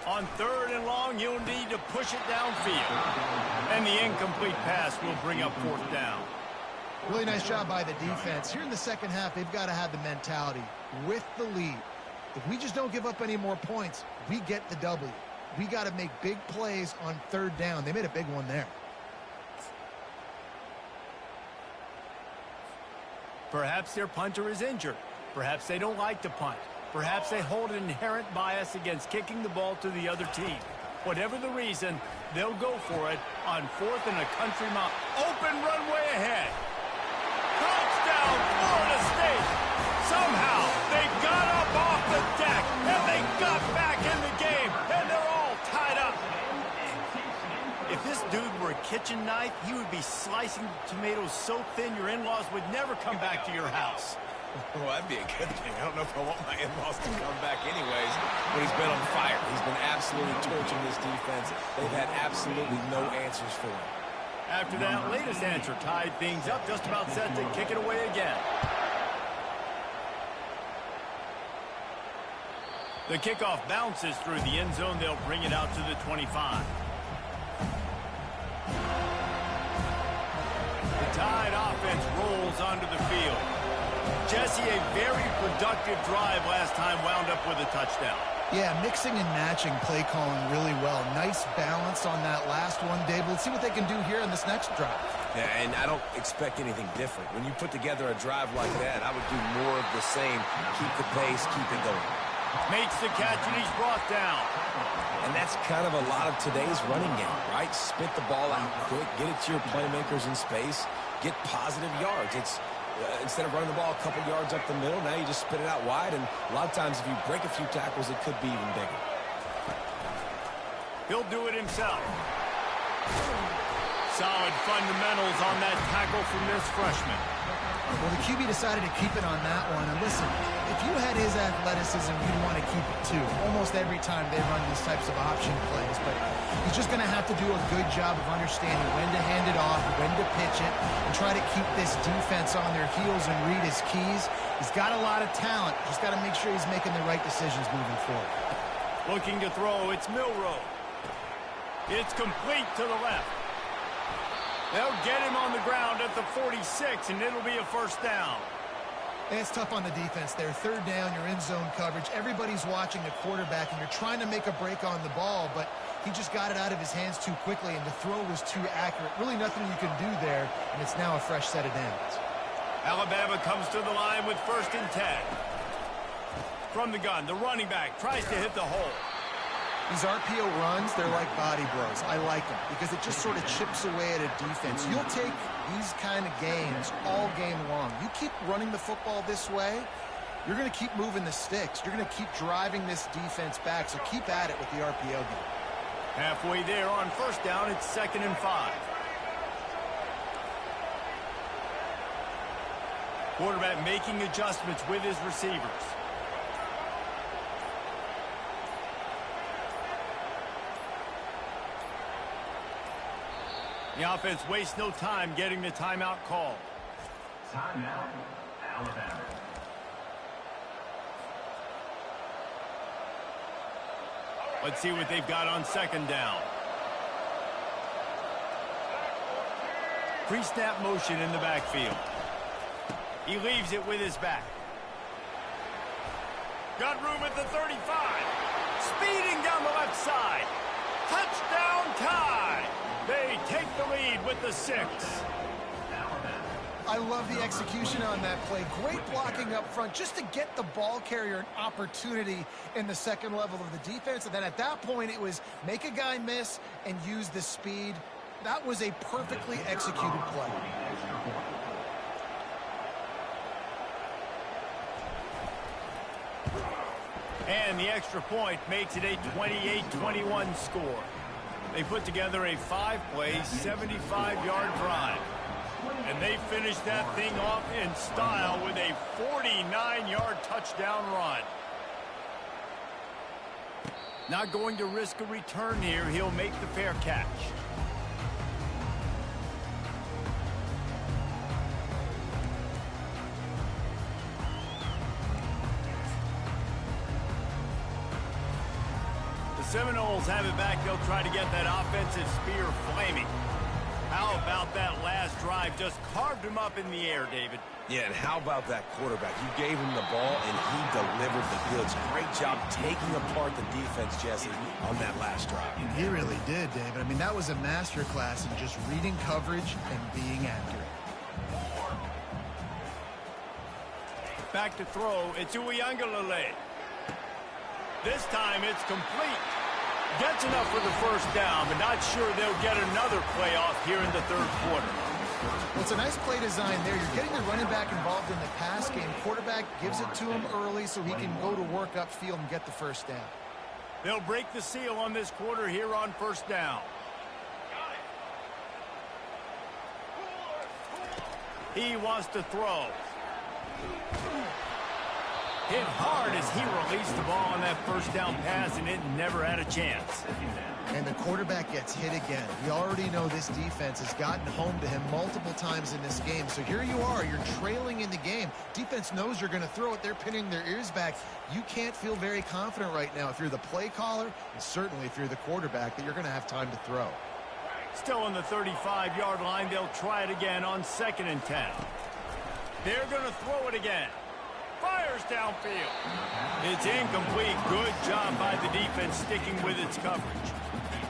Speaker 1: On 3rd and long, you'll need to push it downfield. And the incomplete pass will bring up 4th down.
Speaker 2: Really nice job by the defense. Here in the second half, they've got to have the mentality with the lead. If we just don't give up any more points, we get the W. We got to make big plays on 3rd down. They made a big one there.
Speaker 1: Perhaps their punter is injured. Perhaps they don't like to punt. Perhaps they hold an inherent bias against kicking the ball to the other team. Whatever the reason, they'll go for it on 4th and a country mile. Open runway ahead. Touchdown, Florida State. Somehow, they got up off the deck, and they got back in the game, and they're all tied up. If this dude were a kitchen knife, he would be slicing tomatoes so thin your in-laws would never come back to your house.
Speaker 3: Well, that'd be a good thing. I don't know if I want my in-laws to come back anyways, but he's been on fire. He's been absolutely torching this defense. They've had absolutely no answers for him.
Speaker 1: After that latest answer tied things up, just about set to kick it away again. The kickoff bounces through the end zone. They'll bring it out to the 25. The Tide offense rolls onto the field. Jesse, a very productive drive last time, wound up with a touchdown.
Speaker 2: Yeah, mixing and matching play calling really well. Nice balance on that last one, Dave. Let's see what they can do here in this next drive.
Speaker 3: Yeah, and I don't expect anything different. When you put together a drive like that, I would do more of the same. Keep the pace, keep it going.
Speaker 1: Makes the catch, and he's brought down.
Speaker 3: And that's kind of a lot of today's running game, right? Spit the ball out quick, get it to your playmakers in space, get positive yards. It's instead of running the ball a couple yards up the middle, now you just spit it out wide, and a lot of times if you break a few tackles, it could be even bigger.
Speaker 1: He'll do it himself. Solid fundamentals on that tackle from this freshman.
Speaker 2: Well, the QB decided to keep it on that one. And listen, if you had his athleticism, you'd want to keep it too. Almost every time they run these types of option plays. But he's just going to have to do a good job of understanding when to hand it off, when to pitch it, and try to keep this defense on their heels and read his keys. He's got a lot of talent. Just got to make sure he's making the right decisions moving forward.
Speaker 1: Looking to throw, it's Milroe. It's complete to the left. They'll get him on the ground at the 46, and it'll be a first down.
Speaker 2: And it's tough on the defense there. 3rd down, you're in zone coverage. Everybody's watching the quarterback, and you're trying to make a break on the ball, but he just got it out of his hands too quickly, and the throw was too accurate. Really nothing you can do there, and it's now a fresh set of downs.
Speaker 1: Alabama comes to the line with 1st and 10. From the gun, the running back tries to hit the hole.
Speaker 2: These RPO runs, they're like body blows. I like them because it just sort of chips away at a defense. You'll take these kind of games all game long. You keep running the football this way, you're going to keep moving the sticks. You're going to keep driving this defense back, so keep at it with the RPO game.
Speaker 1: Halfway there on 1st down, it's 2nd and 5. Quarterback making adjustments with his receivers. The offense wastes no time getting the timeout called.
Speaker 4: Timeout, Alabama.
Speaker 1: Let's see what they've got on 2nd down. Pre-snap motion in the backfield. He leaves it with his back. Got room at the 35. Speeding down the left side. Touchdown tie. They take the lead with the 6.
Speaker 2: I love the execution on that play. Great blocking up front just to get the ball carrier an opportunity in the second level of the defense. And then at that point, it was make a guy miss and use the speed. That was a perfectly executed play.
Speaker 1: And the extra point makes it a 28-21 score. They put together a 5-play, 75-yard drive. And they finished that thing off in style with a 49-yard touchdown run. Not going to risk a return here. He'll make the fair catch. The Seminoles have it back. They'll try to get that offensive spear flaming. How about that last drive? Just carved him up in the air, David.
Speaker 3: Yeah, and how about that quarterback? You gave him the ball, and he delivered the goods. Great job taking apart the defense, Jesse, on that last drive.
Speaker 2: He really did, David. I mean, that was a masterclass in just reading coverage and being accurate.
Speaker 1: Back to throw. It's Ncaa. This time it's complete. Gets enough for the first down, but not sure they'll get another play off here in the third quarter.
Speaker 2: Well, it's a nice play design there. You're getting the running back involved in the pass game. Quarterback gives it to him early so he can go to work upfield and get the first down.
Speaker 1: They'll break the seal on this quarter here on first down. He wants to throw. Hit hard as he released the ball on that first down pass, and it never had a chance.
Speaker 2: And the quarterback gets hit again. We already know this defense has gotten home to him multiple times in this game. So here you are, you're trailing in the game. Defense knows you're going to throw it. They're pinning their ears back. You can't feel very confident right now if you're the play caller, and certainly if you're the quarterback, that you're going to have time to throw.
Speaker 1: Still on the 35-yard line, they'll try it again on 2nd and 10. They're going to throw it again. Fires downfield. It's incomplete. Good job by the defense sticking with its coverage.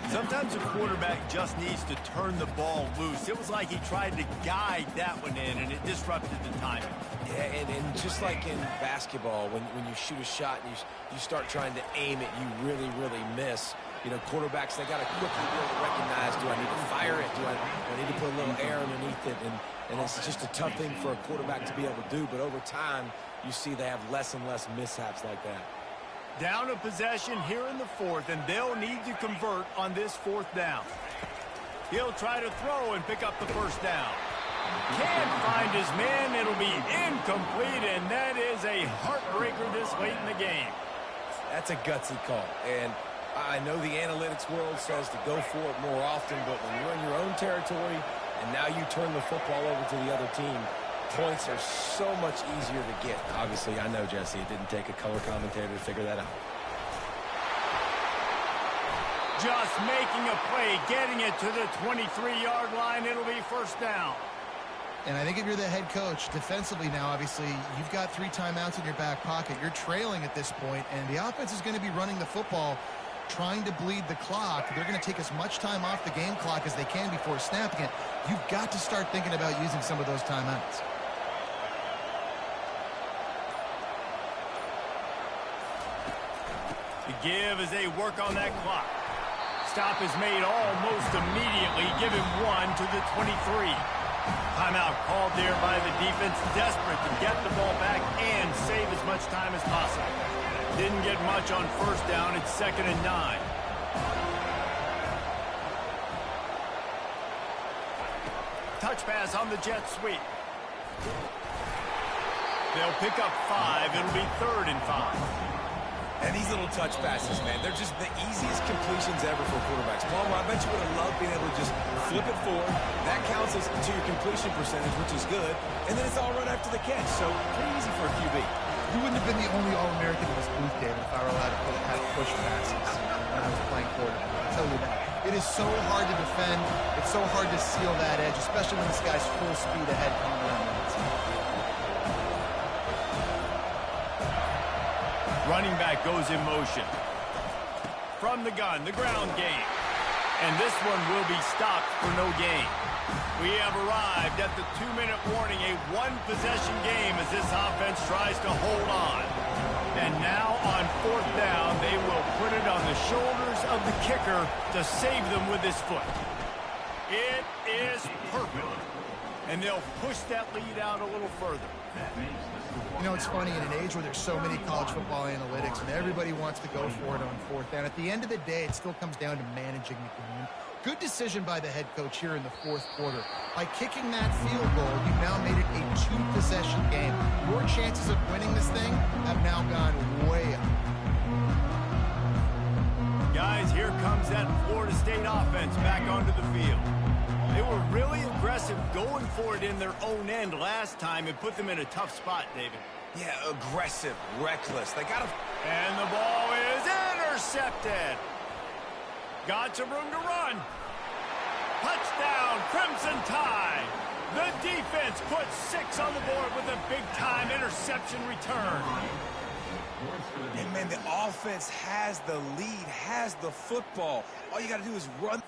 Speaker 1: Sometimes a quarterback just needs to turn the ball loose. It was like he tried to guide that one in, and it disrupted the timing.
Speaker 3: Yeah, and just like in basketball, when you shoot a shot and you start trying to aim it, you really, really miss. You know, quarterbacks, they got to quickly be able to recognize, do I need to fire it? Do I need to put a little air underneath it? And it's just a tough thing for a quarterback to be able to do. But over time, you see they have less and less mishaps like that.
Speaker 1: Down a possession here in the 4th, and they'll need to convert on this 4th down. He'll try to throw and pick up the first down. Can't find his man. It'll be incomplete, and that is a heartbreaker this late in the game.
Speaker 3: That's a gutsy call, and I know the analytics world says to go for it more often, but when you're in your own territory and now you turn the football over to the other team, points are so much easier to get. Obviously, I know, Jesse, it didn't take a color commentator to figure that out.
Speaker 1: Just making a play, getting it to the 23-yard line. It'll be first down.
Speaker 2: And I think if you're the head coach, defensively now, obviously, you've got 3 timeouts in your back pocket. You're trailing at this point, and the offense is going to be running the football, trying to bleed the clock. They're going to take as much time off the game clock as they can before snapping it. You've got to start thinking about using some of those timeouts.
Speaker 1: The give as they work on that clock. Stop is made almost immediately. Give him 1 to the 23. Timeout called there by the defense, desperate to get the ball back and save as much time as possible. Didn't get much on first down. It's 2nd and 9. Touch pass on the jet sweep. They'll pick up 5. It'll be 3rd and 5.
Speaker 3: And these little touch passes, man, they're just the easiest completions ever for quarterbacks. Palmer, I bet you would have loved being able to just flip it forward. That counts as to your completion percentage, which is good. And then it's all right after the catch. So pretty easy for a QB.
Speaker 2: You wouldn't have been the only All-American in this booth, David, if I were allowed to have push passes when I was playing quarterback. I'll tell you that. It is so hard to defend. It's so hard to seal that edge, especially when this guy's full speed ahead coming around the outside.
Speaker 1: Running back goes in motion. From the gun, the ground game. And this one will be stopped for no gain. We have arrived at the 2-minute warning, a one-possession game as this offense tries to hold on. And now on 4th down, they will put it on the shoulders of the kicker to save them with his foot. It is perfect. And they'll push that lead out a little further.
Speaker 2: You know, it's funny, in an age where there's so many college football analytics and everybody wants to go for it on 4th down, at the end of the day, it still comes down to managing the game. Good decision by the head coach here in the 4th quarter. By kicking that field goal, you've now made it a 2-possession game. Your chances of winning this thing have now gone way up.
Speaker 1: Guys, here comes that Florida State offense back onto the field. They were really aggressive going for it in their own end last time and put them in a tough spot, David.
Speaker 3: Yeah, aggressive, reckless. They got to...
Speaker 1: And the ball is intercepted. Got some room to run. Touchdown, Crimson Tide. The defense puts 6 on the board with a big-time interception return.
Speaker 3: And, man, the offense has the lead, has the football. All you got to do is run.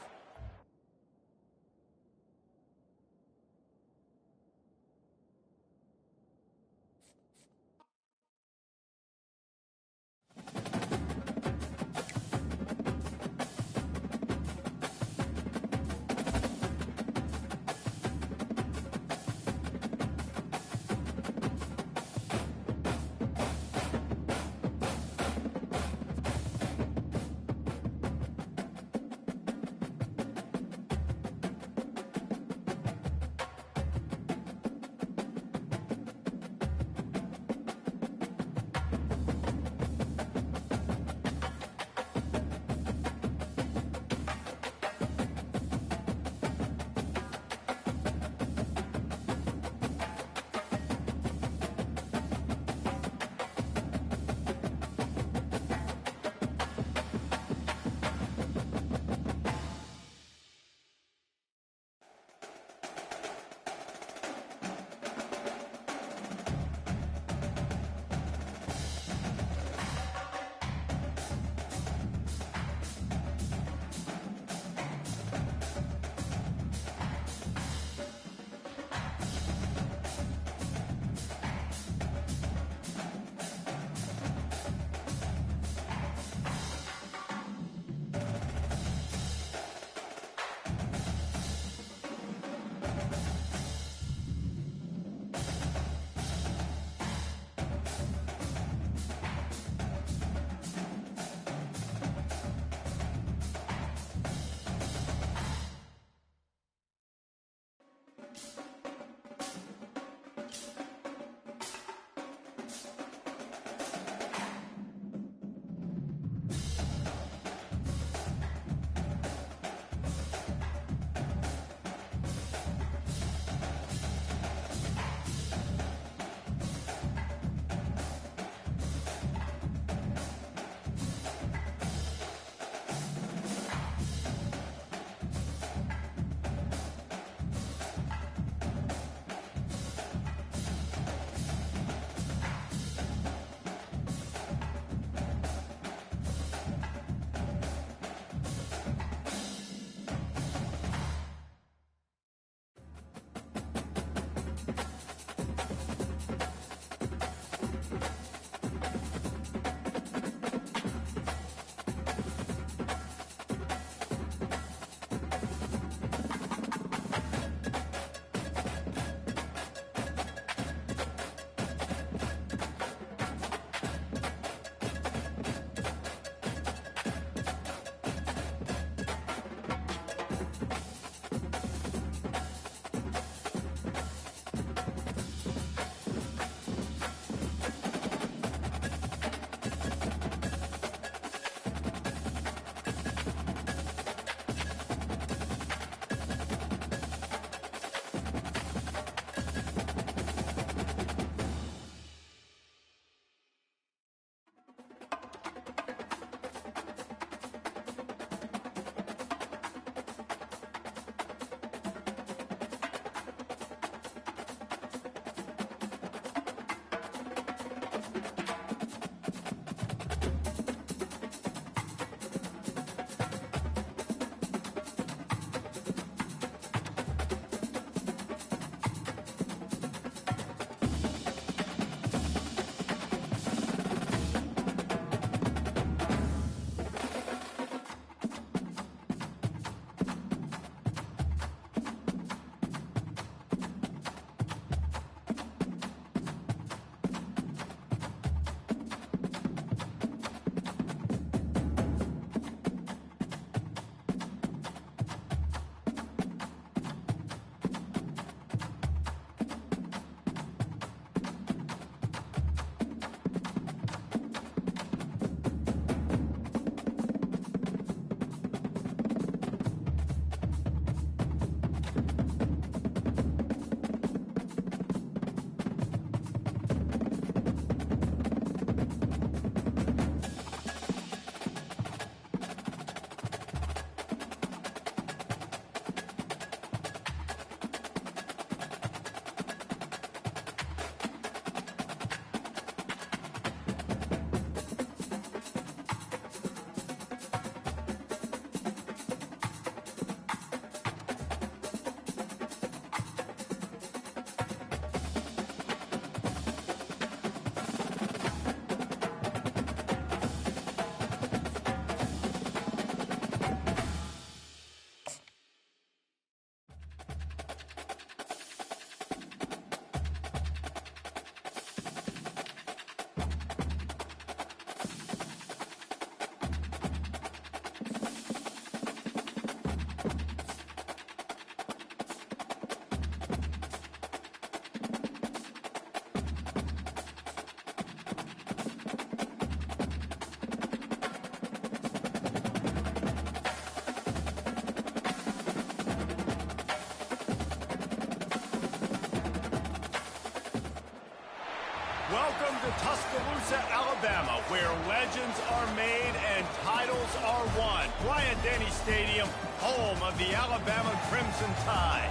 Speaker 1: Welcome to Tuscaloosa, Alabama, where legends are made and titles are won. Bryant-Denny Stadium, home of the Alabama Crimson Tide.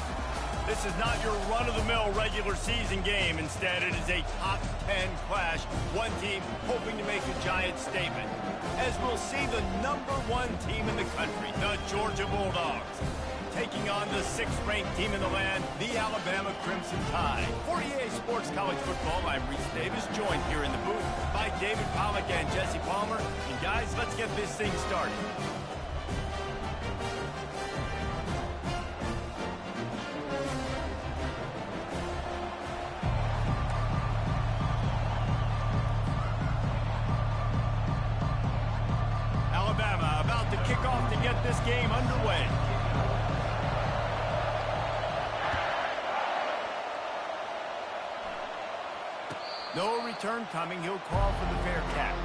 Speaker 1: This is not your run-of-the-mill regular season game. Instead, it is a top 10 clash. One team hoping to make a giant statement. As we'll see the #1 team in the country, the Georgia Bulldogs, taking on the 6th-ranked team in the land, the Alabama Crimson Tide. For EA Sports College Football, I'm Reese Davis, joined here in the booth by David Pollack and Jesse Palmer. And guys, let's get this thing started. Alabama about to kick off to get this game underway. No return coming. He'll call for the fair catch.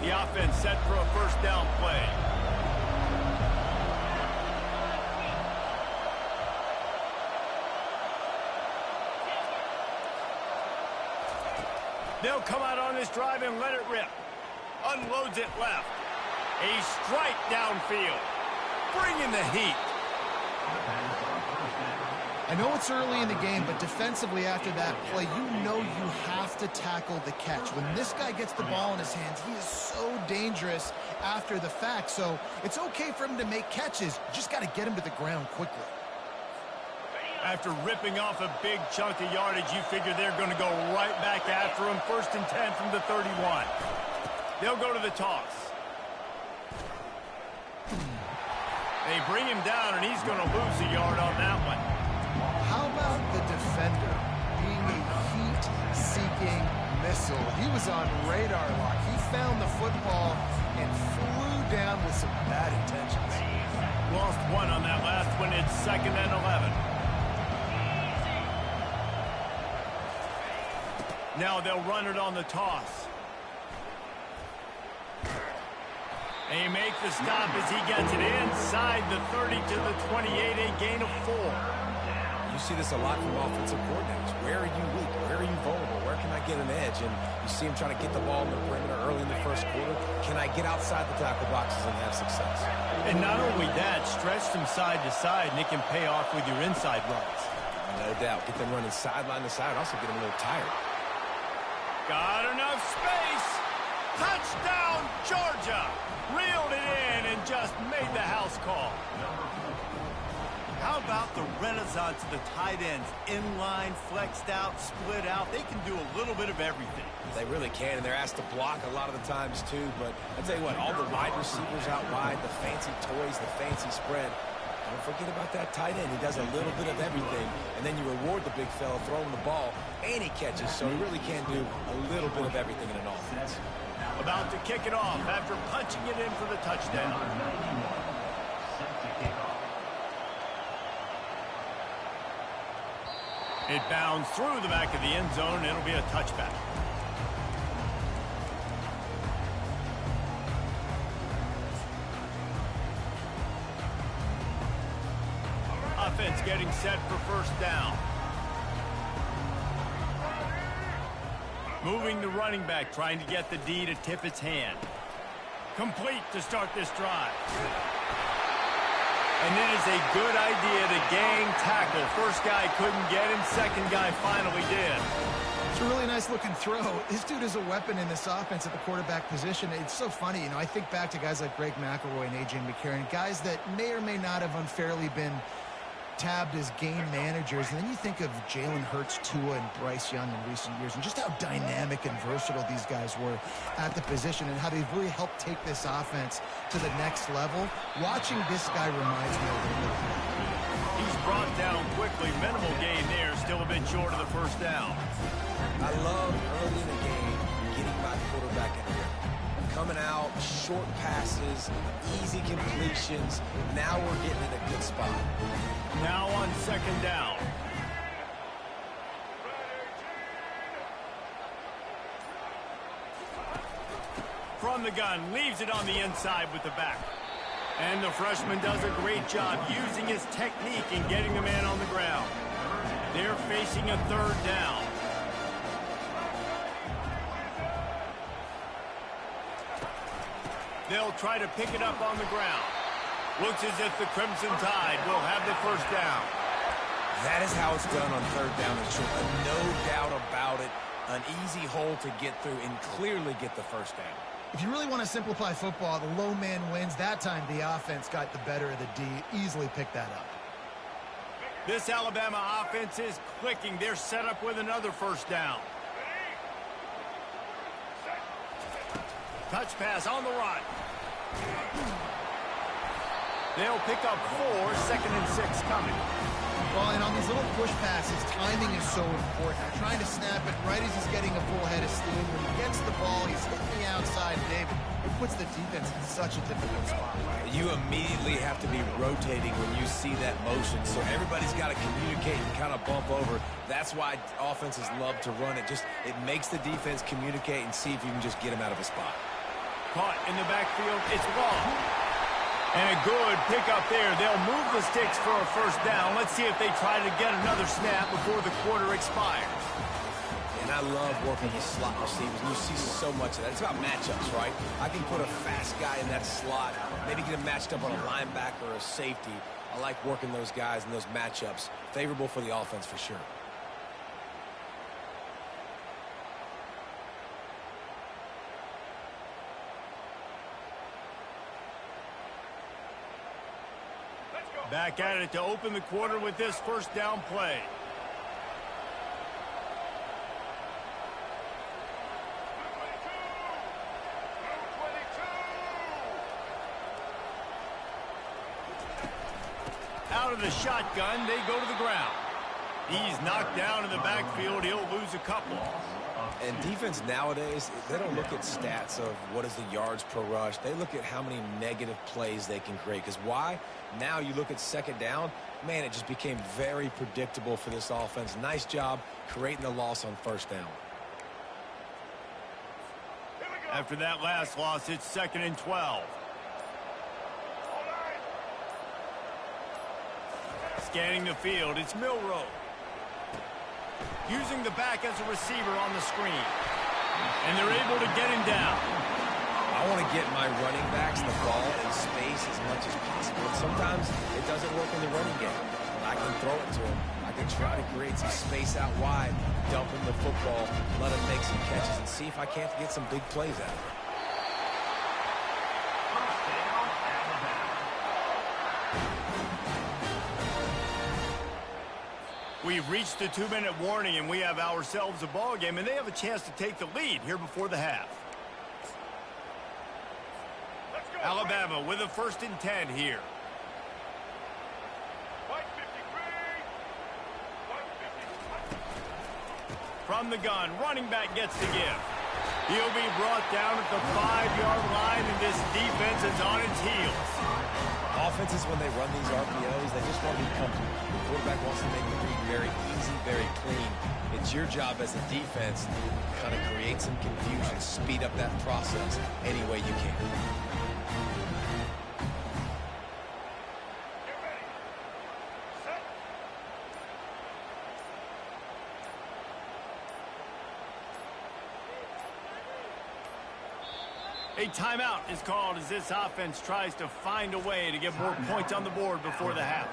Speaker 1: The offense set for a first down play. They'll come out on this drive and let it rip. Unloads it left. A strike downfield. Bringing the heat.
Speaker 2: I know it's early in the game, but defensively after that play, you know you have to tackle the catch. When this guy gets the ball in his hands, he is so dangerous after the fact. So it's okay for him to make catches. You just got to get him to the ground quickly.
Speaker 1: After ripping off a big chunk of yardage, you figure they're going to go right back after him. 1st and 10 from the 31. They'll go to the toss. They bring him down, and he's going to lose a yard on that one.
Speaker 2: How about the defender being a heat-seeking missile? He was on radar lock. He found the football and flew down with some bad intentions.
Speaker 1: Lost one on that last one. It's 2nd and 11. Now they'll run it on the toss. They make the stop as he gets it inside the 30 to the 28, a gain of 4.
Speaker 3: You see this a lot from offensive coordinators. Where are you weak? Where are you vulnerable? Where can I get an edge? And you see him trying to get the ball in the perimeter early in the first quarter. Can I get outside the tackle boxes and have success?
Speaker 1: And not only that, stretch them side to side, and it can pay off with your inside runs.
Speaker 3: No doubt. Get them running sideline to side. Also get them a little tired.
Speaker 1: Got enough space. Touchdown, Georgia. Reeled it in and just made the house call. How about the renaissance of the tight ends? Inline, flexed out, split out. They can do a little bit of everything.
Speaker 3: They really can, and they're asked to block a lot of the times, too. But I tell you what, all the wide receivers out wide, the fancy toys, the fancy spread, don't forget about that tight end. He does a little bit of everything, and then you reward the big fella throwing the ball, and he catches, so he really can do a little bit of everything in an offense.
Speaker 1: About to kick it off after punching it in for the touchdown. It bounds through the back of the end zone, and it'll be a touchback. Offense getting set for first down. Moving the running back, trying to get the D to tip its hand. Complete to start this drive. And it is a good idea to gang tackle. First guy couldn't get him, second guy finally did.
Speaker 2: It's a really nice looking throw. This dude is a weapon in this offense at the quarterback position. It's so funny, you know, I think back to guys like Greg McElroy and A.J. McCarron, guys that may or may not have unfairly been tabbed as game managers, and then you think of Jalen Hurts, Tua, and Bryce Young in recent years, and just how dynamic and versatile these guys were at the position and how they've really helped take this offense to the next level. Watching this guy reminds me a little bit of that.
Speaker 1: He's brought down quickly. Minimal gain there, still a bit short of the first down.
Speaker 3: I love early in the game getting my quarterback in the rhythm. Coming out, short passes, easy completions. Now we're getting in a good spot.
Speaker 1: Now on second down. From the gun, leaves it on the inside with the back. And the freshman does a great job using his technique and getting the man on the ground. They're facing a third down. They'll try to pick it up on the ground. Looks as if the Crimson Tide will have the first down.
Speaker 3: That is how it's done on third down and short. No doubt about it. An easy hole to get through and clearly get the first down.
Speaker 2: If you really want to simplify football, the low man wins. That time the offense got the better of the D. Easily picked that up.
Speaker 1: This Alabama offense is clicking. They're set up with another first down. Touch pass on the run. They'll pick up 4, 2nd and 6 coming.
Speaker 2: Well, and on these little push passes, timing is so important. They're trying to snap it right as he's getting a full head of steam. When he gets the ball, he's hitting the outside, David. It puts the defense in such a difficult spot.
Speaker 3: You immediately have to be rotating when you see that motion, so everybody's got to communicate and kind of bump over. That's why offenses love to run it. It makes the defense communicate and see if you can just get him out of a spot.
Speaker 1: Caught in the backfield, it's long. And a good pickup there. They'll move the sticks for a first down. Let's see if they try to get another snap before the quarter expires.
Speaker 3: And I love working with slot receivers. You see so much of that. It's about matchups, right? I can put a fast guy in that slot, maybe get him matched up on a linebacker or a safety. I like working those guys in those matchups. Favorable for the offense for sure.
Speaker 1: Back at it to open the quarter with this first down play. Out of the shotgun, they go to the ground. He's knocked down in the backfield. He'll lose a couple.
Speaker 3: And defense nowadays, they don't look at stats of what is the yards per rush. They look at how many negative plays they can create. Because why? Now you look at second down, man, it just became very predictable for this offense. Nice job creating the loss on first down.
Speaker 1: After that last loss, it's 2nd and 12. Scanning the field, it's Milroe. Using the back as a receiver on the screen. And they're able to get him down.
Speaker 3: I want to get my running backs the ball in space as much as possible. And sometimes it doesn't work in the running game. I can throw it to him. I can try to create some space out wide, dump him the football, let him make some catches, and see if I can't get some big plays out of it.
Speaker 1: We've reached the 2-minute warning, and we have ourselves a ball game, and they have a chance to take the lead here before the half. Alabama with a 1st and 10 here. From the gun, running back gets the give. He'll be brought down at the 5-yard line, and this defense is on its heels.
Speaker 3: Offenses, when they run these RPOs, they just want to be comfortable. The quarterback wants to make the read very easy, very clean. It's your job as a defense to kind of create some confusion, speed up that process any way you can.
Speaker 1: A timeout is called as this offense tries to find a way to get more points on the board before the half.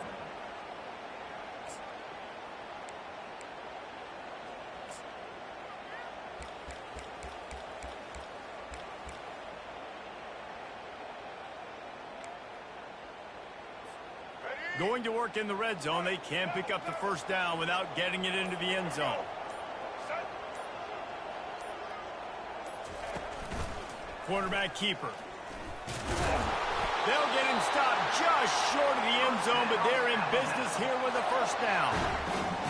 Speaker 1: Going to work in the red zone, they can't pick up the first down without getting it into the end zone. Quarterback keeper. They'll get him stopped just short of the end zone, but they're in business here with a first down.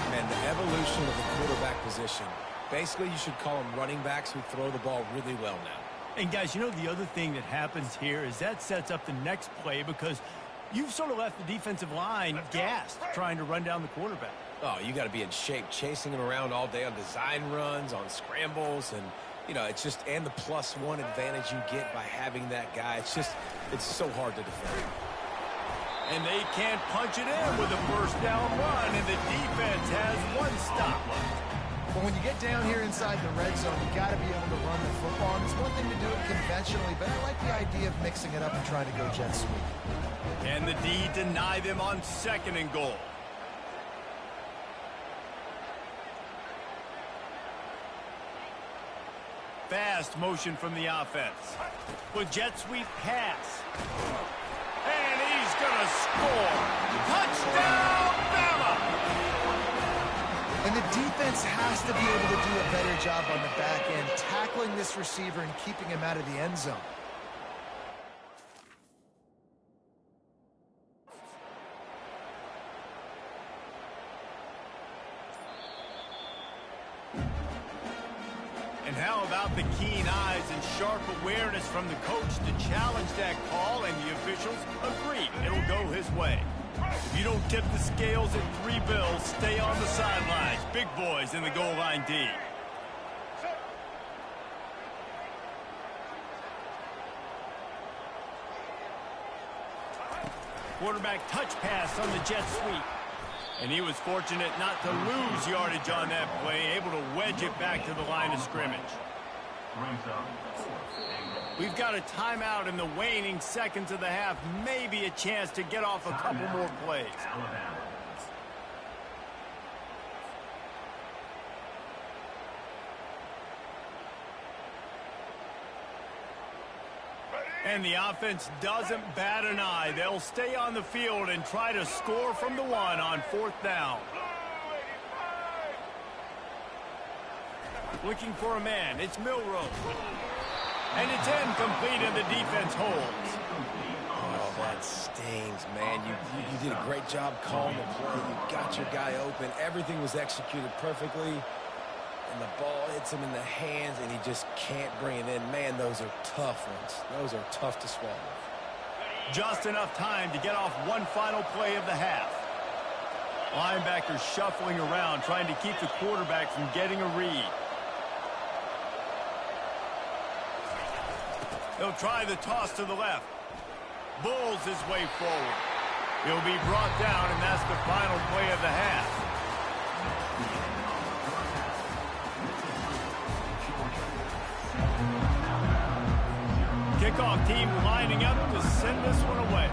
Speaker 3: Man, the evolution of the quarterback position. Basically, you should call them running backs who throw the ball really well now.
Speaker 1: And guys, you know the other thing that happens here is that sets up the next play because you've sort of left the defensive line gassed trying to run down the quarterback.
Speaker 3: Oh, you got to be in shape, chasing him around all day on design runs, on scrambles, and You know, it's just, and the +1 advantage you get by having that guy. It's so hard to defend.
Speaker 1: And they can't punch it in with a first down run, and the defense has one stop.
Speaker 2: But when you get down here inside the red zone, you got to be able to run the football. And it's one thing to do it conventionally, but I like the idea of mixing it up and trying to go jet sweep.
Speaker 1: And the D deny them on 2nd and goal. Fast motion from the offense. With jet sweep pass. And he's going to score. Touchdown, Bama!
Speaker 2: And the defense has to be able to do a better job on the back end, tackling this receiver and keeping him out of the end zone.
Speaker 1: And how about the keen eyes and sharp awareness from the coach to challenge that call, and the officials agree it'll go his way. If you don't tip the scales at 3 bills, stay on the sidelines. Big boys in the goal line D. Quarterback touch pass on the jet sweep. And he was fortunate not to lose yardage on that play, able to wedge it back to the line of scrimmage. We've got a timeout in the waning seconds of the half. Maybe a chance to get off a couple more plays. And the offense doesn't bat an eye. They'll stay on the field and try to score from the 1 on 4th down. Looking for a man. It's Milrow. And it's incomplete, and the defense holds.
Speaker 3: Oh, that stings, man. You did a great job calling the play. You got your guy open. Everything was executed perfectly. And the ball hits him in the hands, and he just can't bring it in. Man, those are tough ones. Those are tough to swallow.
Speaker 1: Just enough time to get off one final play of the half. Linebackers shuffling around, trying to keep the quarterback from getting a read. He'll try the toss to the left. Bulls his way forward. He'll be brought down, and that's the final play of the half. Kickoff team lining up to send this one away.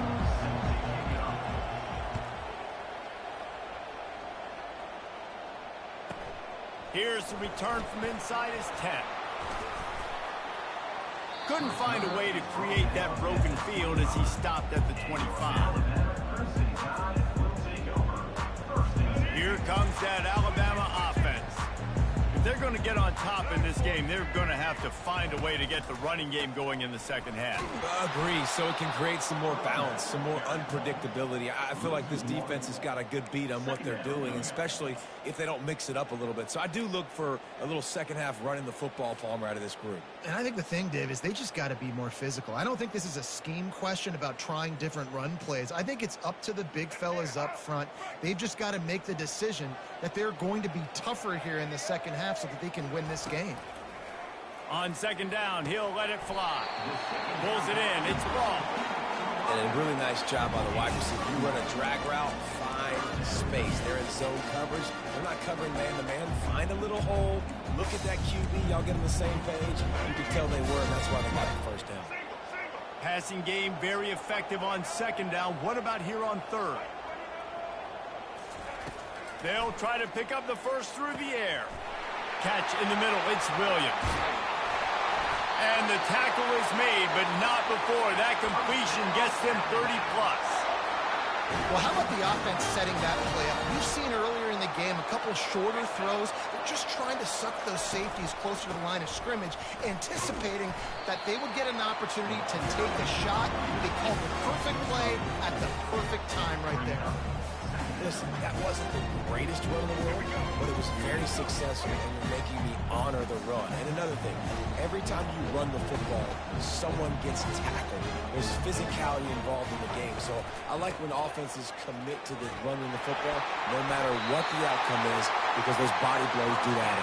Speaker 1: Here's the return from inside his 10. Couldn't find a way to create that broken field as he stopped at the 25. Here comes that Alabama offense. If they're going to get on top in this game, they're going to have to find a way to get the running game going in the second half.
Speaker 3: Agree, so it can create some more balance, some more unpredictability. I feel like this defense has got a good beat on what they're doing, especially if they don't mix it up a little bit. So I do look for a little second half running the football, Palmer, out of this group.
Speaker 2: And I think the thing, Dave, is they just got to be more physical. I don't think this is a scheme question about trying different run plays. I think it's up to the big fellas up front. They've just got to make the decision that they're going to be tougher here in the second half so that they can win this game.
Speaker 1: On second down, he'll let it fly. Pulls it in. It's ball.
Speaker 3: And a really nice job by the wide receiver. You run a drag route, find space. They're in zone coverage. They're not covering man-to-man. Find a little hole. Look at that QB. Y'all get on the same page. You can tell they were, and that's why they got the first down.
Speaker 1: Passing game very effective on second down. What about here on third? They'll try to pick up the first through the air. Catch in the middle. It's Williams. And the tackle is made, but not before that completion gets them 30-plus.
Speaker 2: Well, how about the offense setting that play up? We've seen earlier in the game a couple shorter throws. They're just trying to suck those safeties closer to the line of scrimmage, anticipating that they would get an opportunity to take a shot. They called the perfect play at the perfect time right there.
Speaker 3: Listen, that wasn't the greatest run in the world, but it was very successful, and you're making me honor the run. And another thing, every time you run the football, someone gets tackled. There's physicality involved in the game. So I like when offenses commit to the running the football, no matter what the outcome is, because those body blows do that.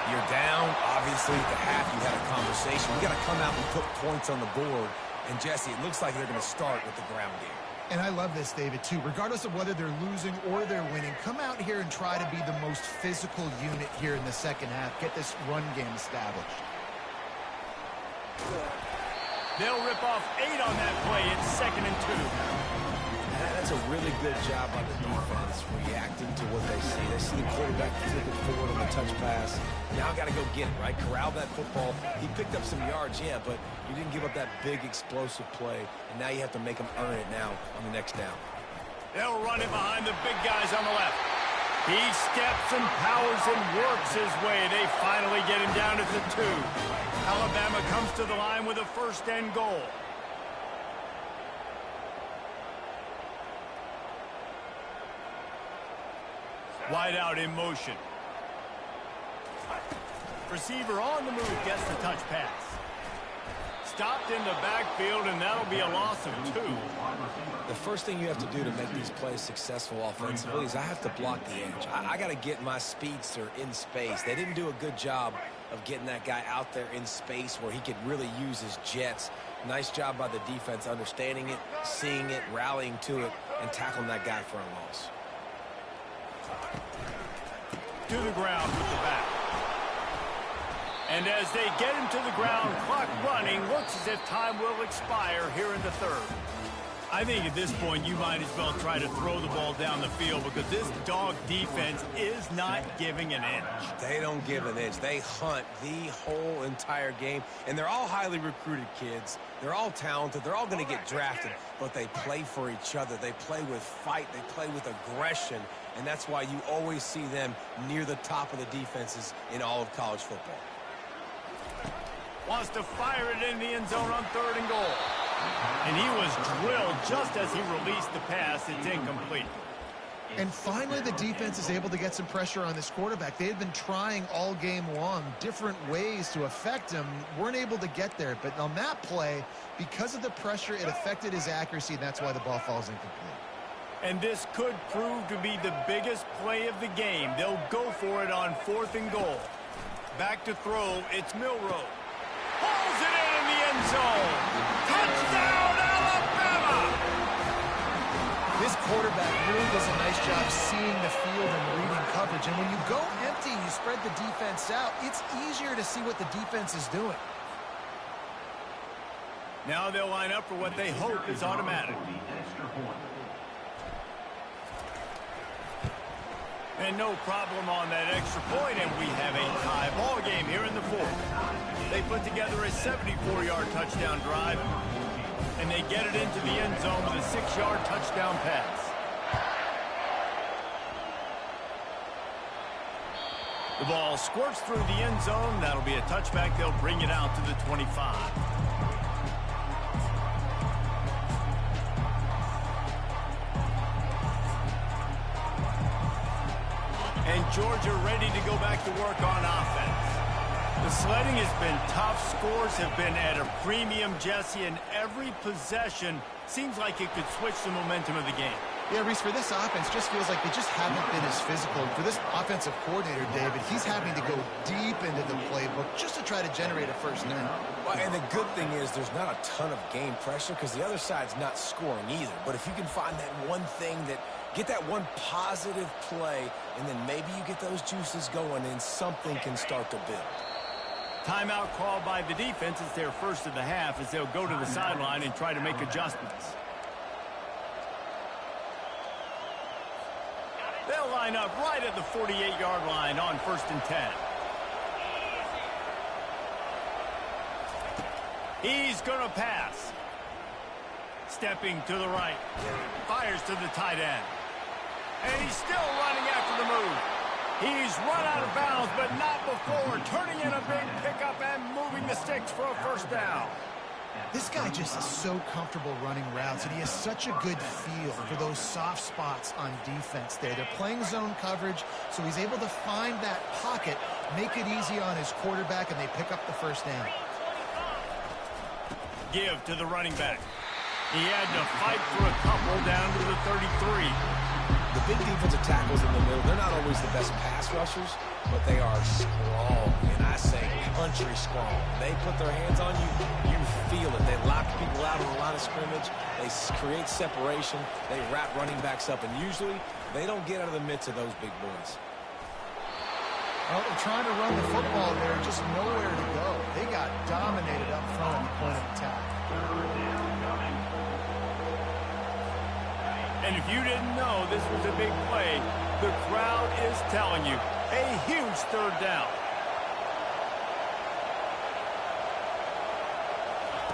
Speaker 3: You're down. Obviously, at the half, you had a conversation. We got to come out and put points on the board. And, Jesse, it looks like they're going to start with the ground game.
Speaker 2: And I love this, David, too. Regardless of whether they're losing or they're winning, come out here and try to be the most physical unit here in the second half. Get this run game established.
Speaker 1: They'll rip off 8 on that play. It's 2nd and 2.
Speaker 3: That's a really good job by the defense, reacting to what they see. They see the quarterback flip it forward on the touch pass. Now got to go get it, right? Corral that football. He picked up some yards, yeah, but you didn't give up that big explosive play, and now you have to make him earn it now on the next down.
Speaker 1: They'll run it behind the big guys on the left. He steps and powers and works his way. They finally get him down at the 2. Alabama comes to the line with a 1st and goal. Wide out in motion. Receiver on the move gets the touch pass. Stopped in the backfield, and that'll be a loss of 2.
Speaker 3: The first thing you have to do to make these plays successful offensively is I have to block the edge. I got to get my speedster in space. They didn't do a good job of getting that guy out there in space where he could really use his jets. Nice job by the defense understanding it, seeing it, rallying to it, and tackling that guy for a loss.
Speaker 1: To the ground with the back. And as they get him to the ground, clock running, looks as if time will expire here in the 3rd. I think at this point you might as well try to throw the ball down the field because this dog defense is not giving an inch.
Speaker 3: They don't give an inch. They hunt the whole entire game, and they're all highly recruited kids. They're all talented. They're all going to get drafted, but they play for each other. They play with fight. They play with aggression, and that's why you always see them near the top of the defenses in all of college football.
Speaker 1: Wants to fire it in the end zone on 3rd and goal. And he was drilled just as he released the pass. It's incomplete.
Speaker 2: And finally, the defense is able to get some pressure on this quarterback. They had been trying all game long different ways to affect him. Weren't able to get there. But on that play, because of the pressure, it affected his accuracy, and that's why the ball falls incomplete.
Speaker 1: And this could prove to be the biggest play of the game. They'll go for it on 4th and goal. Back to throw, it's Milroe. Pulls it in the end zone. Touchdown, Alabama!
Speaker 2: This quarterback really does a nice job seeing the field and reading coverage. And when you go empty, you spread the defense out, it's easier to see what the defense is doing.
Speaker 1: Now they'll line up for what they hope is automatic. And no problem on that extra point, and we have a tie ball game here in the 4th. They put together a 74-yard touchdown drive, and they get it into the end zone with a 6-yard touchdown pass. The ball squirts through the end zone. That'll be a touchback. They'll bring it out to the 25. And Georgia ready to go back to work on offense. The sledding has been tough. Scores have been at a premium, Jesse, and every possession seems like it could switch the momentum of the game.
Speaker 2: Yeah, Reese, for this offense, just feels like they just haven't been as physical. For this offensive coordinator, David, he's having to go deep into the playbook just to try to generate a 1st down.
Speaker 3: Well, and the good thing is there's not a ton of game pressure because the other side's not scoring either. But if you can find that one thing that get that one positive play, and then maybe you get those juices going and something can start to build.
Speaker 1: Timeout called by the defense. It's their 1st of the half as they'll go to the sideline and try to make adjustments. They'll line up right at the 48-yard line on 1st and 10. He's going to pass. Stepping to the right. Fires to the tight end. And he's still running after the move. He's run out of bounds, but not before turning in a big pickup and moving the sticks for a 1st down.
Speaker 2: This guy just is so comfortable running routes, and he has such a good feel for those soft spots on defense there. They're playing zone coverage, so he's able to find that pocket, make it easy on his quarterback, and they pick up the 1st down.
Speaker 1: Give to the running back. He had to fight for a couple down to the 33.
Speaker 3: The the big defensive tackles in the middle, they're not always the best pass rushers, but they are strong, and I say country strong. They put their hands on you, you feel it. They lock people out on the line of scrimmage. They create separation. They wrap running backs up, and usually they don't get out of the midst of those big boys.
Speaker 2: Well, they're trying to run the football there, just nowhere to go. They got dominated up front on the point of attack.
Speaker 1: And if you didn't know this was a big play, the crowd is telling you. A huge third down.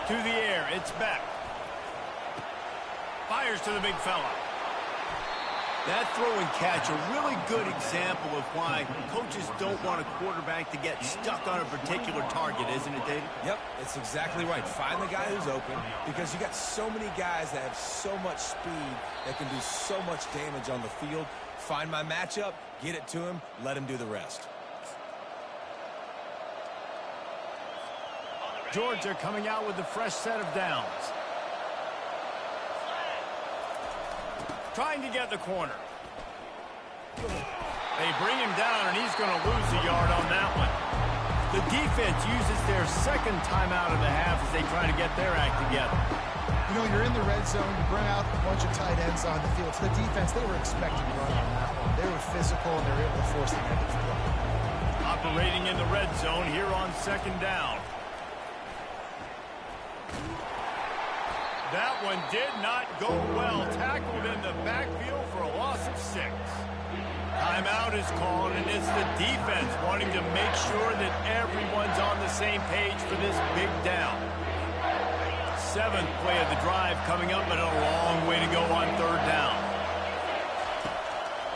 Speaker 1: To the air, it's back. Fires to the big fella. That throw and catch, a really good example of why coaches don't want a quarterback to get stuck on a particular target, isn't it, David?
Speaker 3: Yep, it's exactly right. Find the guy who's open, because you got so many guys that have so much speed that can do so much damage on the field. Find my matchup, get it to him, let him do the rest.
Speaker 1: Georgia coming out with a fresh set of downs. Trying to get the corner. They bring him down, and he's going to lose a yard on that one. The defense uses their second timeout of the half as they try to get their act together.
Speaker 2: You know, you're in the red zone, you bring out a bunch of tight ends on the field. So the defense, they were expecting to run on that one. They were physical, and they were able to force the negative play.
Speaker 1: Operating in the red zone here on second down. That one did not go well. Tackled in the backfield for a loss of 6. Timeout is called, and it's the defense wanting to make sure that everyone's on the same page for this big down. 7th play of the drive coming up, but a long way to go on third down.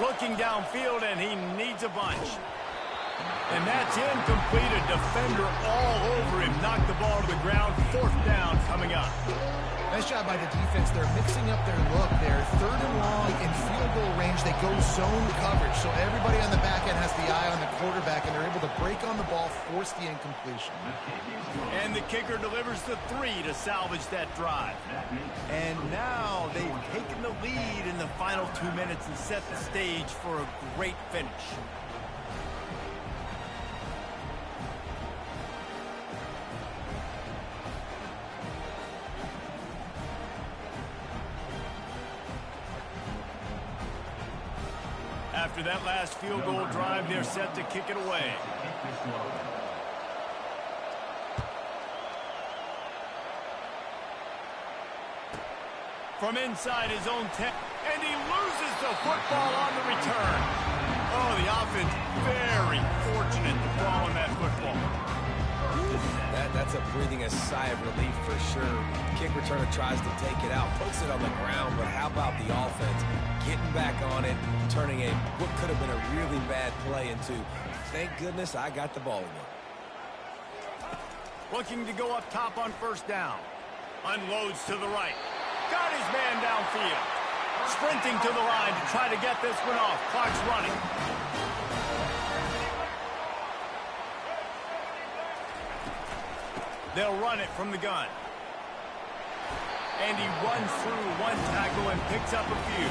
Speaker 1: Looking downfield, and he needs a bunch. And that's incomplete. A defender all over him. Knocked the ball to the ground. 4th down coming up.
Speaker 2: Nice job by the defense. They're mixing up their look there. 3rd and long in field goal range. They go zone coverage. So everybody on the back end has the eye on the quarterback, and they're able to break on the ball, force the incompletion.
Speaker 1: And the kicker delivers the 3 to salvage that drive. And now they've taken the lead in the final 2 minutes and set the stage for a great finish. After that last field goal drive, they're set to kick it away. From inside his own 10, and he loses the football on the return. Oh, the offense very fortunate to fall on that football.
Speaker 3: That's a breathing a sigh of relief for sure. Kick returner tries to take it out, puts it on the ground, but how about the offense getting back on it, turning what could have been a really bad play into, thank goodness I got the ball again.
Speaker 1: Looking to go up top on first down. Unloads to the right. Got his man downfield. Sprinting to the line to try to get this one off. Clock's running. They'll run it from the gun. And he runs through one tackle and picks up a few.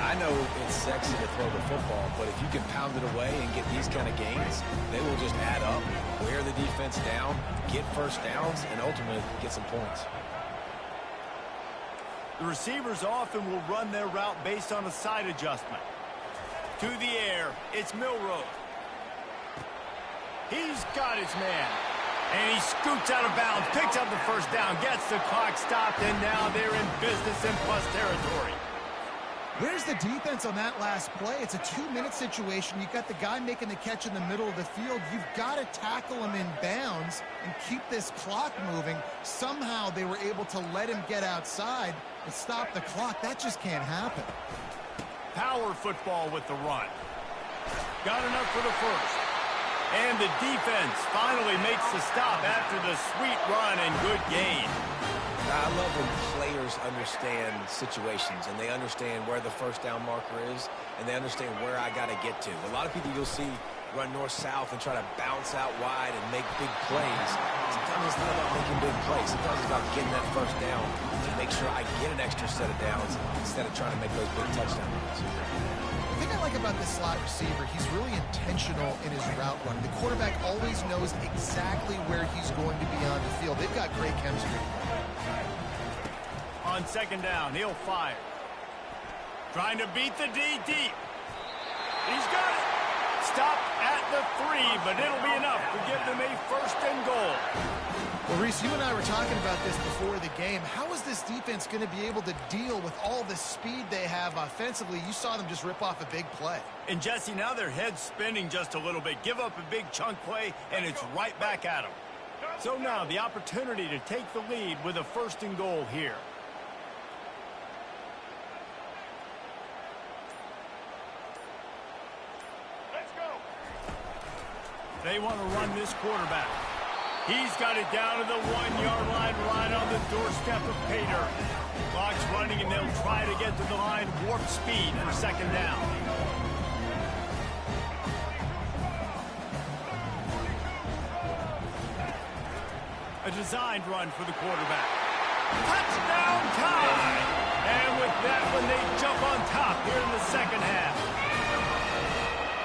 Speaker 3: I know it's sexy to throw the football, but if you can pound it away and get these kind of gains, they will just add up, wear the defense down, get first downs, and ultimately get some points.
Speaker 1: The receivers often will run their route based on a side adjustment. To the air, it's Milroe. He's got his man. And he scoots out of bounds, picks up the first down, gets the clock stopped, and now they're in business in plus territory.
Speaker 2: Where's the defense on that last play? It's a 2-minute situation. You've got the guy making the catch in the middle of the field. You've got to tackle him in bounds and keep this clock moving. Somehow they were able to let him get outside and stop the clock. That just can't happen.
Speaker 1: Power football with the run. Got enough for the first. And the defense finally makes the stop after the sweet run and good gain.
Speaker 3: I love when players understand situations and they understand where the first down marker is. and they understand where I got to get to. A lot of people you'll see run north-south and try to bounce out wide and make big plays. Sometimes it's not about making big plays. Sometimes it's about getting that first down to make sure I get an extra set of downs instead of trying to make those big touchdown runs.
Speaker 2: The thing I like about this slot receiver, he's really intentional in his route running. The quarterback always knows exactly where he's going to be on the field. They've got great chemistry.
Speaker 1: On second down, he'll fire. Trying to beat the D deep. He's got it. Stop at the 3, but it'll be enough to give them a first and goal.
Speaker 2: Well, Reese, you and I were talking about this before the game. How is this defense going to be able to deal with all the speed they have offensively? You saw them just rip off a big play.
Speaker 1: And, Jesse, now their head's spinning just a little bit. Give up a big chunk play, and it's right back at them. So now the opportunity to take the lead with a first and goal here. They want to run this quarterback. He's got it down to the 1-yard line, right on the doorstep of Pater. Clock's running, and they'll try to get to the line warp speed for second down. A designed run for the quarterback. Touchdown time! And with that one, they jump on top here in the second half.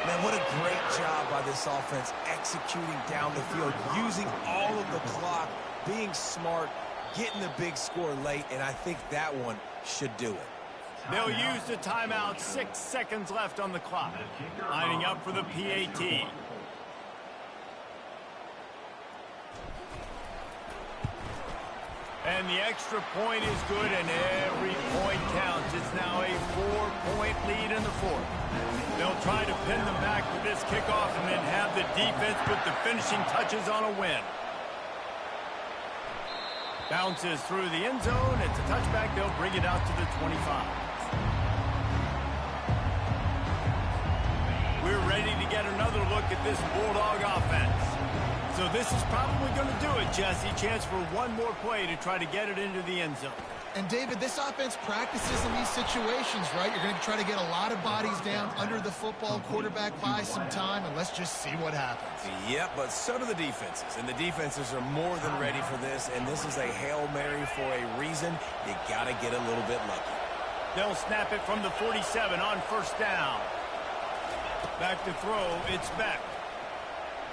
Speaker 3: Man, what a great job by this offense executing down the field, using all of the clock, being smart, getting the big score late, and I think that one should do it.
Speaker 1: They'll use the timeout, 6 seconds left on the clock. Lining up for the PAT. And the extra point is good, and every point counts. It's now a 4-point lead in the fourth. They'll try to pin them back with this kickoff and then have the defense put the finishing touches on a win. Bounces through the end zone. It's a touchback. They'll bring it out to the 25. We're ready to get another look at this Bulldog offense. So this is probably going to do it, Jesse. Chance for one more play to try to get it into the end zone.
Speaker 2: And, David, this offense practices in these situations, right? You're going to try to get a lot of bodies down under the football, quarterback buy some time, and let's just see what happens.
Speaker 3: Yep, but so do the defenses. And the defenses are more than ready for this, and this is a Hail Mary for a reason. You got to get a little bit lucky.
Speaker 1: They'll snap it from the 47 on first down. Back to throw, it's Beck.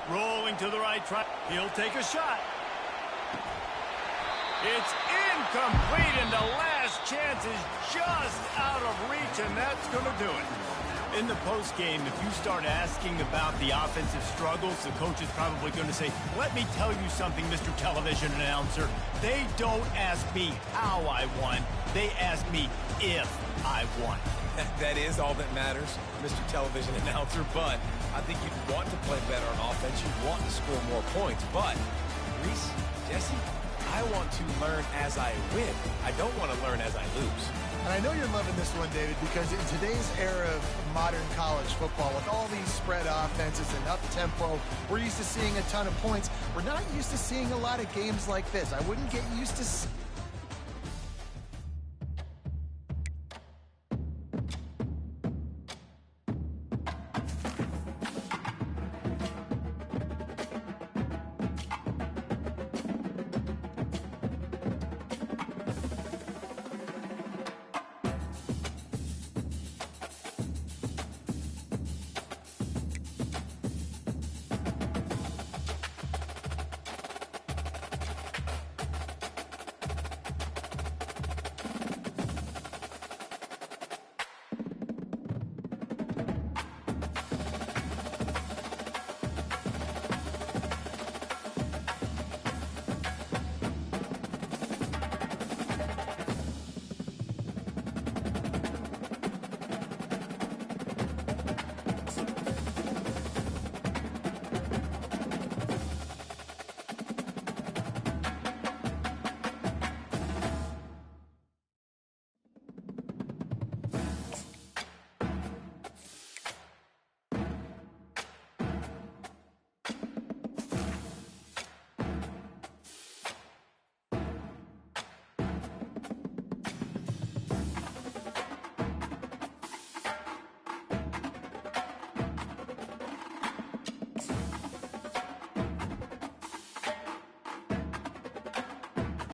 Speaker 1: Rolling to the right, he'll take a shot. It's incomplete, and the last chance is just out of reach, and that's going to do it. In the postgame, if you start asking about the offensive struggles, the coach is probably going to say, let me tell you something, Mr. Television Announcer. They don't ask me how I won. They ask me if I won.
Speaker 3: That is all that matters, Mr. Television Announcer, but I think you'd want to play better on offense. You'd want to score more points, but Reese, Jesse, I want to learn as I win. I don't want to learn as I lose.
Speaker 2: And I know you're loving this one, David, because in today's era of modern college football, with all these spread offenses and up-tempo, we're used to seeing a ton of points. We're not used to seeing a lot of games like this. I wouldn't get used to